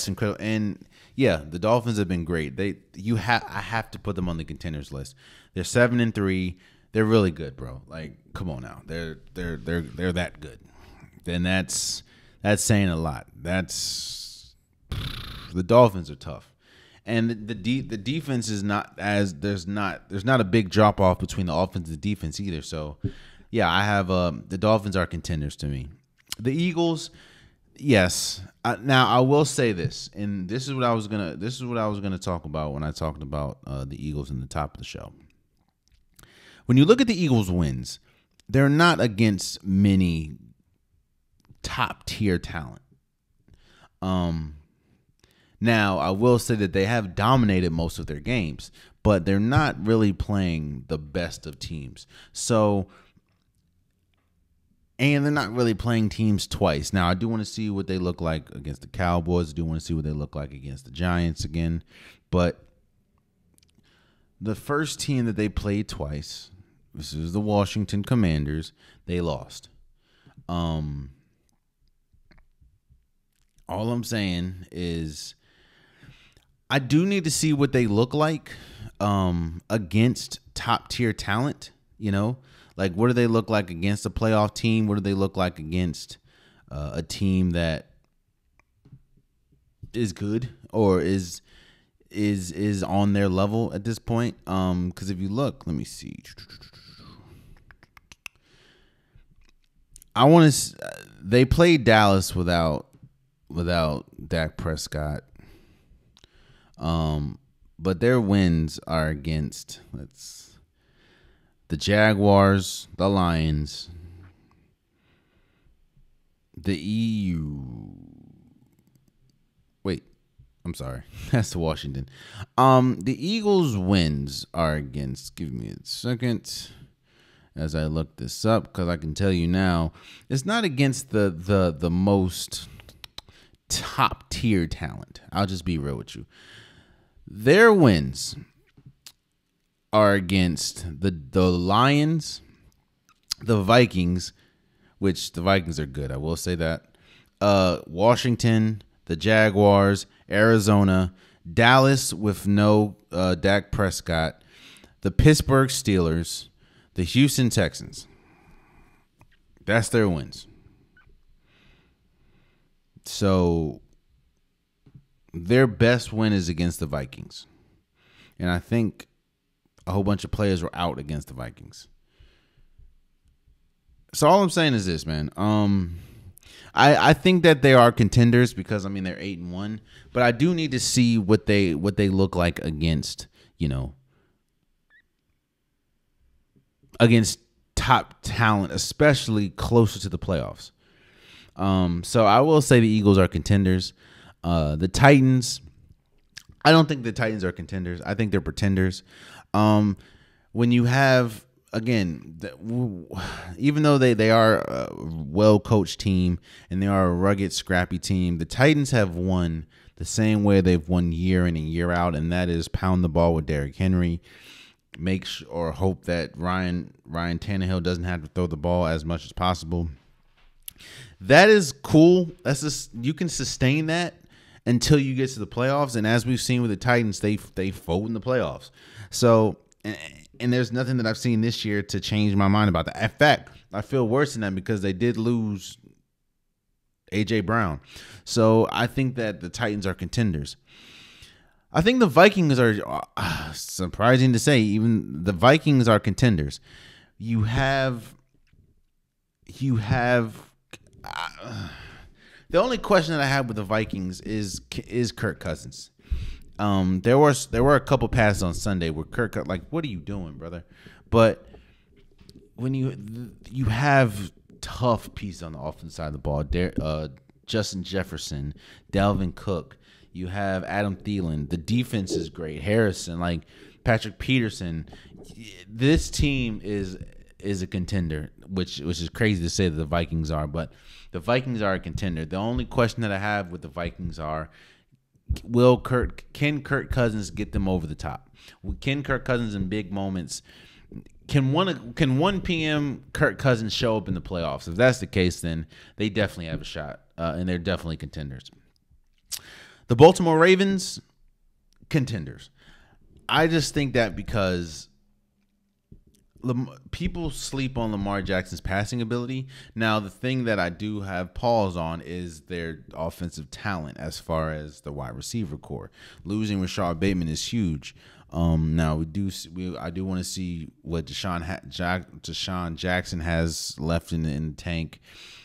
S1: incredible. And yeah, the Dolphins have been great. I have to put them on the contenders list. They're 7-3. They're really good, bro. Like, come on now. They're that good. And that's saying a lot. The Dolphins are tough. And the defense is not as there's not a big drop off between the offense and the defense either. So, yeah, I have the Dolphins are contenders to me. The Eagles, yes. Now I will say this, and this is what I was gonna talk about when I talked about the Eagles in the top of the show. When you look at the Eagles' wins, they're not against many top tier talent. Now, I will say that they have dominated most of their games, but they're not really playing the best of teams. So And they're not really playing teams twice. Now, I do want to see what they look like against the Cowboys. I do want to see what they look like against the Giants again. But the first team that they played twice, this is the Washington Commanders, they lost. All I'm saying is I do need to see what they look like against top-tier talent, you know? Like, what do they look like against a playoff team? What do they look like against a team that is good or is on their level at this point? Because if you look, let me see. They played Dallas without Dak Prescott. But their wins are against the Jaguars, the Lions, the EU. Wait, I'm sorry. That's the Washington. The Eagles' wins are against, give me a second as I look this up, because I can tell you now, it's not against the most top tier talent. I'll just be real with you. Their wins are against the Lions, the Vikings, which the Vikings are good, I will say that. Washington, the Jaguars, Arizona, Dallas with no Dak Prescott, the Pittsburgh Steelers, the Houston Texans. That's their wins. So their best win is against the Vikings. And I think a whole bunch of players were out against the Vikings. So all I'm saying is this, man. I think that they are contenders because, I mean, they're 8-1. But I do need to see what they look like against, against top talent, especially closer to the playoffs. So I will say the Eagles are contenders. The Titans, I don't think the Titans are contenders. I think they're pretenders. When you have, again, even though they are a well-coached team and they are a rugged, scrappy team, the Titans have won the same way they've won year in and year out, and that is pound the ball with Derrick Henry, or hope that Ryan Tannehill doesn't have to throw the ball as much as possible. That is cool. That's just, you can sustain that until you get to the playoffs, and as we've seen with the Titans, they fold in the playoffs. So, and there's nothing that I've seen this year to change my mind about that. In fact, I feel worse than that because they did lose A.J. Brown. So I think that the Titans are contenders. I think the Vikings are, surprising to say, even the Vikings are contenders. You have the only question that I have with the Vikings is Kirk Cousins. There were a couple passes on Sunday where Kirk, like, what are you doing, brother? But when you have tough pieces on the offensive side of the ball, Justin Jefferson, Dalvin Cook, you have Adam Thielen. The defense is great. Harrison, like Patrick Peterson. This team is a contender, which is crazy to say that the Vikings are, but the Vikings are a contender. The only question that I have with the Vikings are, can Kirk Cousins get them over the top? Can Kirk Cousins in big moments, can 1 p.m. Kirk Cousins show up in the playoffs? If that's the case, then they definitely have a shot, and they're definitely contenders. The Baltimore Ravens, contenders. I just think that because people sleep on Lamar Jackson's passing ability. Now, the thing that I do have pause on is their offensive talent as far as the wide receiver core. Losing Rashad Bateman is huge. Now, I do want to see what Deshaun Jackson has left in the tank.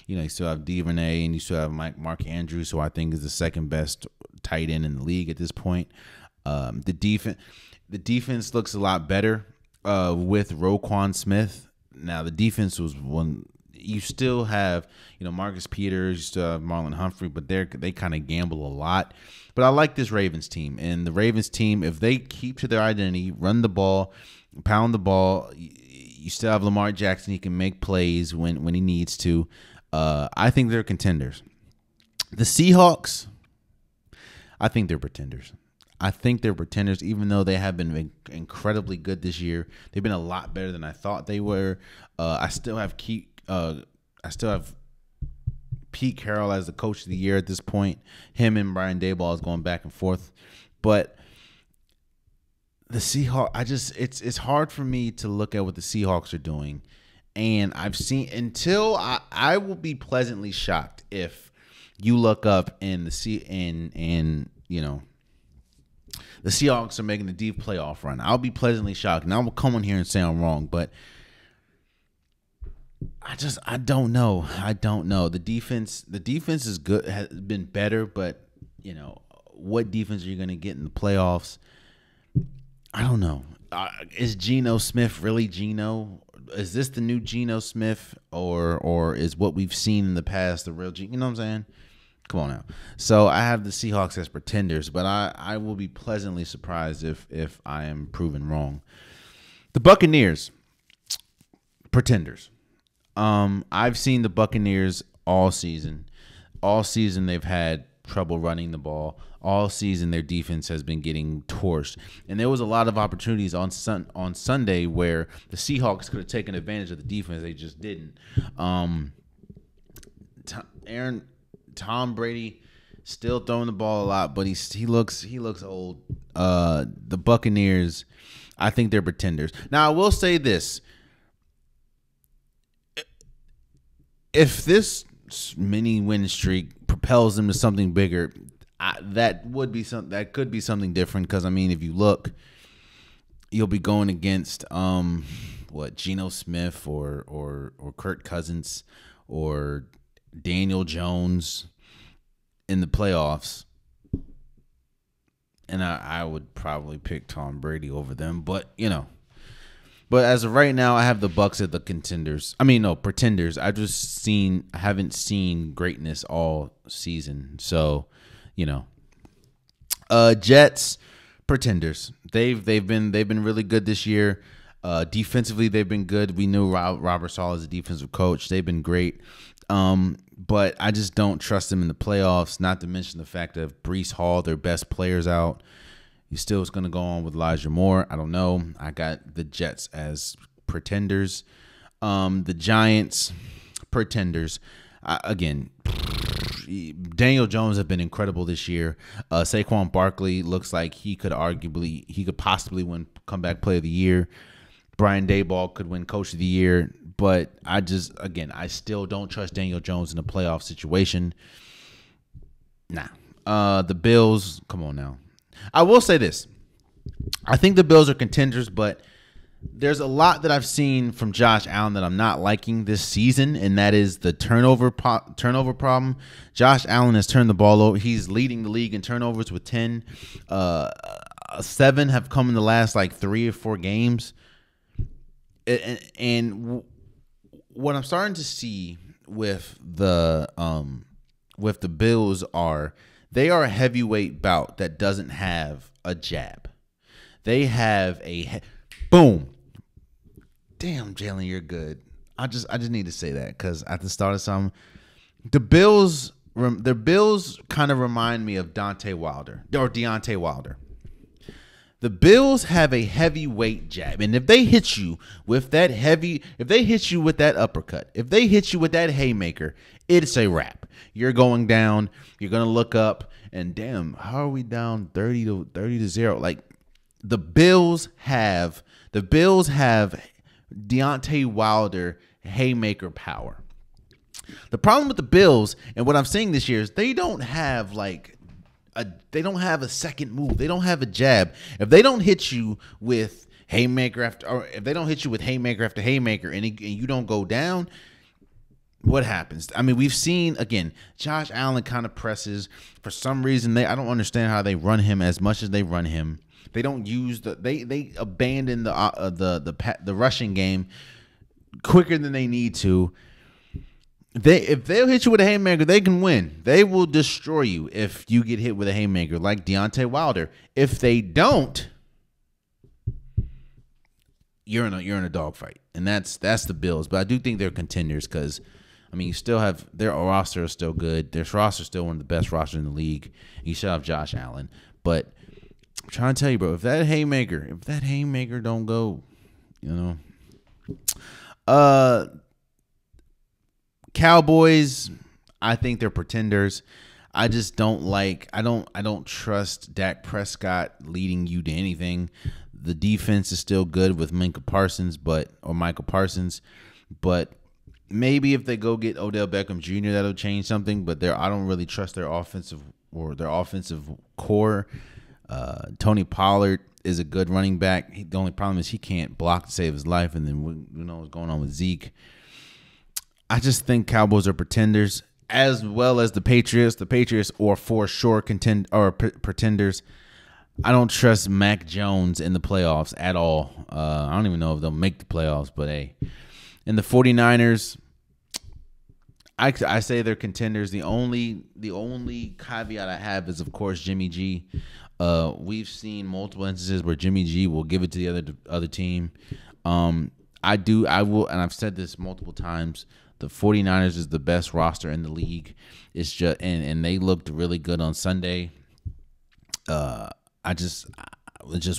S1: You still have DuVernay, and you still have Mark Andrews, who I think is the second best tight end in the league at this point. The defense looks a lot better with Roquan Smith. Now, the defense was one. You still have, Marcus Peters, you still have Marlon Humphrey, but they kind of gamble a lot. But I like this Ravens team, and the Ravens team, if they keep to their identity, run the ball, pound the ball, You still have Lamar Jackson. He can make plays when he needs to. I think they're contenders. The Seahawks, I think they're pretenders. I think they're pretenders, even though they have been incredibly good this year. They've been a lot better than I thought they were. I still have Pete Carroll as the coach of the year at this point. Him and Brian Daboll is going back and forth, but the Seahawks, it's hard for me to look at what the Seahawks are doing, and I will be pleasantly shocked if you look up and the Seahawks are making a deep playoff run. I'll be pleasantly shocked, and I will come on here and say I'm wrong, but I don't know. The defense is good, has been better, but what defense are you going to get in the playoffs? I don't know. Is Geno Smith really Geno? Is this the new Geno Smith, or is what we've seen in the past the real Geno? You know what I'm saying? Come on now. So I have the Seahawks as pretenders, but I will be pleasantly surprised if I am proven wrong. The Buccaneers, pretenders. I've seen the Buccaneers all season. All season they've had trouble running the ball. All season their defense has been getting torched. And there was a lot of opportunities on Sunday where the Seahawks could have taken advantage of the defense. They just didn't. Tom Brady still throwing the ball a lot, but he looks old. The Buccaneers, I think they're pretenders. Now I will say this: if this mini win streak propels them to something bigger, that could be something different. Because if you look, you'll be going against Geno Smith or Kirk Cousins or Daniel Jones in the playoffs, and I would probably pick Tom Brady over them, but but as of right now, I have the Bucs at the pretenders. I haven't seen greatness all season, so Jets, pretenders. They've been really good this year. Defensively, they've been good. We knew Robert Saleh as a defensive coach. They've been great. But I just don't trust them in the playoffs, not to mention the fact that Breece Hall, their best players, out. He still is going to go on with Elijah Moore. I don't know. I got the Jets as pretenders. The Giants, pretenders. Again, Daniel Jones have been incredible this year. Saquon Barkley looks like he could possibly win comeback player of the year. Brian Daboll could win coach of the year. But I still don't trust Daniel Jones in a playoff situation. Nah. The Bills, come on now. I will say this. I think the Bills are contenders, but there's a lot that I've seen from Josh Allen that I'm not liking this season, and that is the turnover problem. Josh Allen has turned the ball over. He's leading the league in turnovers with 10. 7 have come in the last 3 or 4 games. And what I'm starting to see with the Bills they are a heavyweight bout that doesn't have a jab. They have boom. Damn, Jalen, you're good. I just need to say that because at the start of something, the Bills kind of remind me of Deontay Wilder. The Bills have a heavyweight jab, and if they hit you with that uppercut, if they hit you with that haymaker, it's a wrap. You're going down. You're gonna look up, and damn, how are we down 30-0? The Bills have Deontay Wilder haymaker power. The problem with the Bills, and what I'm seeing this year, is they don't have a second move. They don't have a jab. If they don't hit you with haymaker after haymaker, and you don't go down, what happens? We've seen again. Josh Allen kind of presses for some reason. I don't understand how they run him as much as they run him. They don't use they abandon the rushing game quicker than they need to. If they'll hit you with a haymaker, they can win. They will destroy you if you get hit with a haymaker, like Deontay Wilder. If they don't, you're in a dogfight. and that's the Bills. But I do think they're contenders because, I mean, you still have their roster is still good. Their roster is still one of the best rosters in the league. You still have Josh Allen, but I'm trying to tell you, bro, if that haymaker don't go, you know, Cowboys, I think they're pretenders. I just don't like. I don't trust Dak Prescott leading you to anything. The defense is still good with Michael Parsons, but maybe if they go get Odell Beckham Jr., that'll change something. But I don't really trust their offensive core. Tony Pollard is a good running back. The only problem is he can't block to save his life, and then we know what's going on with Zeke. I just think Cowboys are pretenders, as well as the Patriots. The Patriots are for sure pretenders. I don't trust Mac Jones in the playoffs at all. I don't even know if they'll make the playoffs, but hey. And the 49ers, I say they're contenders. The only caveat I have is, of course, Jimmy G. We've seen multiple instances where Jimmy G will give it to the other team. I will, and I've said this multiple times. The 49ers is the best roster in the league. It's just and they looked really good on Sunday. Just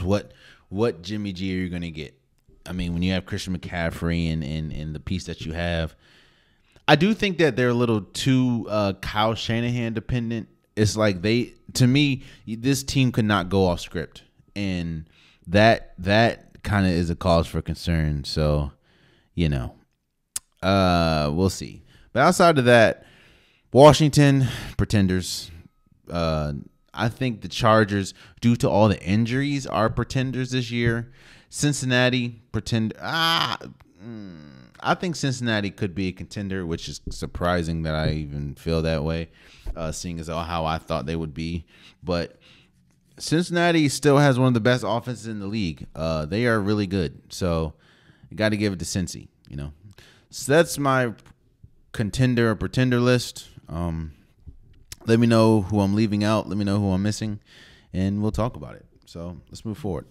S1: what Jimmy G are you gonna get? I mean, when you have Christian McCaffrey and the piece that you have, I do think that they're a little too Kyle Shanahan dependent. It's like to me, this team could not go off script, and that kind of is a cause for concern. So, you know. We'll see. But outside of that, Washington, pretenders. I think the Chargers, due to all the injuries, are pretenders this year. Cincinnati, I think Cincinnati could be a contender, which is surprising that I even feel that way, seeing as how I thought they would be. But Cincinnati still has one of the best offenses in the league. They are really good. So you got to give it to Cincy, you know. So that's my contender or pretender list. Let me know who I'm leaving out. Let me know who I'm missing, and we'll talk about it. So let's move forward.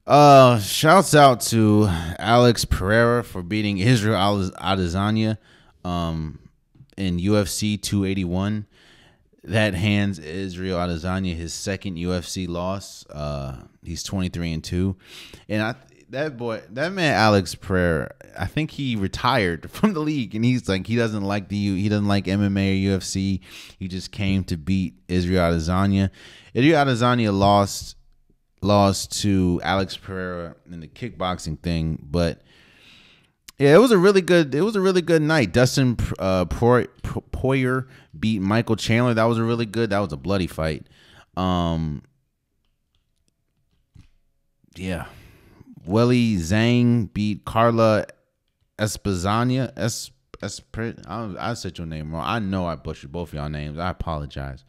S1: Shouts out to Alex Pereira for beating Israel Adesanya in UFC 281. That hands Israel Adesanya his second UFC loss. He's 23-2, and that man Alex Pereira, I think he retired from the league, and he's like he doesn't like MMA or UFC. He just came to beat Israel Adesanya. Israel Adesanya lost to Alex Pereira in the kickboxing thing, but yeah, it was a really good night. Dustin Poirier beat Michael Chandler. That was a bloody fight. Yeah. Weili Zhang beat Carla Espazania. I said your name wrong. I know I butchered both of y'all names. I apologize.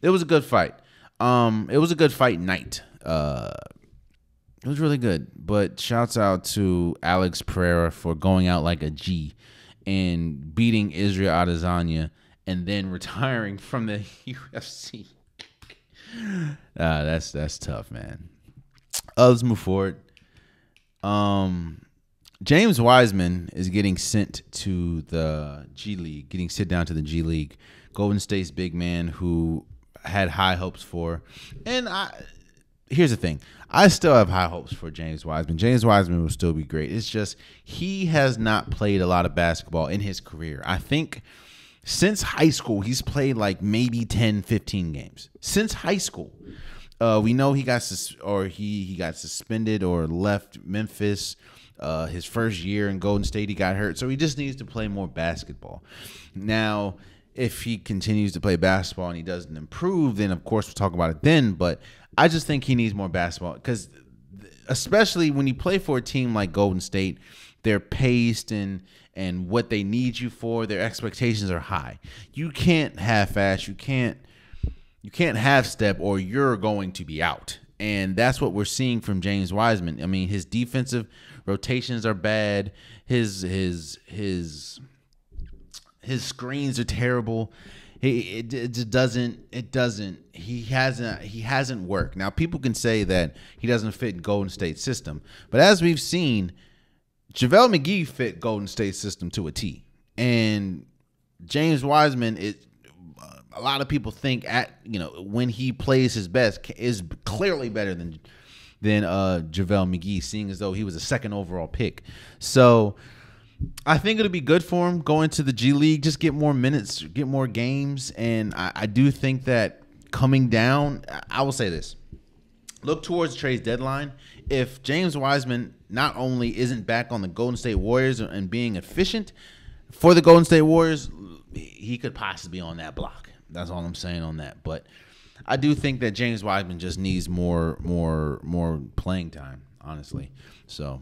S1: It was a good fight. It was a good fight night. It was really good. But shouts out to Alex Pereira for going out like a G and beating Israel Adesanya and then retiring from the UFC. That's tough, man. Let's move forward. James Wiseman is getting sent to the G League, getting sent down to the G League. Golden State's big man who had high hopes for. And here's the thing. I still have high hopes for James Wiseman. James Wiseman will still be great. It's just he has not played a lot of basketball in his career. I think since high school, he's played like maybe 10, 15 games. Since high school. We know he got he got suspended or left Memphis. His first year in Golden State, he got hurt. So he just needs to play more basketball. Now, if he continues to play basketball and he doesn't improve, then of course we'll talk about it then. But I just think he needs more basketball because especially when you play for a team like Golden State, they're paced and what they need you for, their expectations are high. You can't half-ass. You can't half-step or you're going to be out. And that's what we're seeing from James Wiseman. I mean, his defensive rotations are bad. His screens are terrible. He hasn't worked. Now people can say that he doesn't fit in Golden State's system, but as we've seen, JaVale McGee fit Golden State system to a T. And James Wiseman, a lot of people think when he plays his best is clearly better than JaVale McGee, seeing as though he was a second overall pick. So I think it'll be good for him going to the G League, just get more minutes, get more games. And I do think that coming down, I will say this. Look towards the trade deadline. If James Wiseman not only isn't back on the Golden State Warriors and being efficient for the Golden State Warriors, he could possibly be on that block. That's all I'm saying on that. But I do think that James Wiseman just needs more playing time, honestly. So,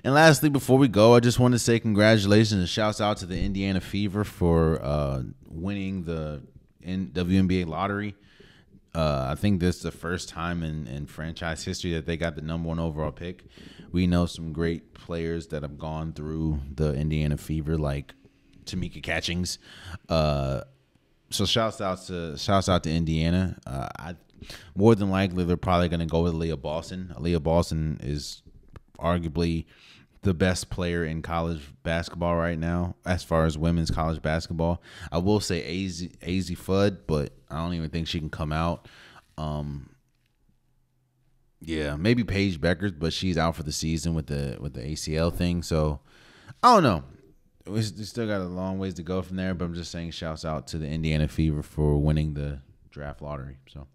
S1: and lastly, before we go, I just want to say congratulations and shouts out to the Indiana Fever for winning the WNBA lottery. I think this is the first time in franchise history that they got the #1 overall pick. We know some great players that have gone through the Indiana Fever, like Tamika Catchings. So shouts out to Indiana. More than likely they're probably going to go with Aaliyah Boston. Aaliyah Boston is arguably the best player in college basketball right now, as far as women's college basketball. I will say AZ Fudd, but I don't even think she can come out. Yeah, maybe Paige Beckers, but she's out for the season with the ACL thing. So I don't know. We still got a long ways to go from there, but I'm just saying shouts out to the Indiana Fever for winning the draft lottery. So,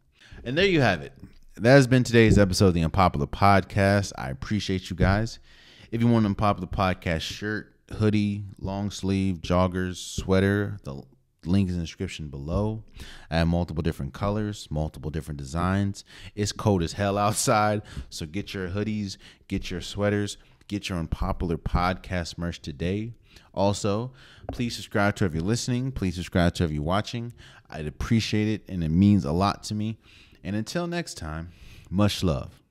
S1: and there you have it. That has been today's episode of the Unpopular Podcast. I appreciate you guys. If you want an Unpopular Podcast shirt, hoodie, long sleeve, joggers, sweater, the link is in the description below. I have multiple different colors, multiple different designs. It's cold as hell outside, so get your hoodies, get your sweaters, get your Unpopular Podcast merch today. Also, please subscribe to if you're listening. Please subscribe to if you're watching. I'd appreciate it, and it means a lot to me. And until next time, much love.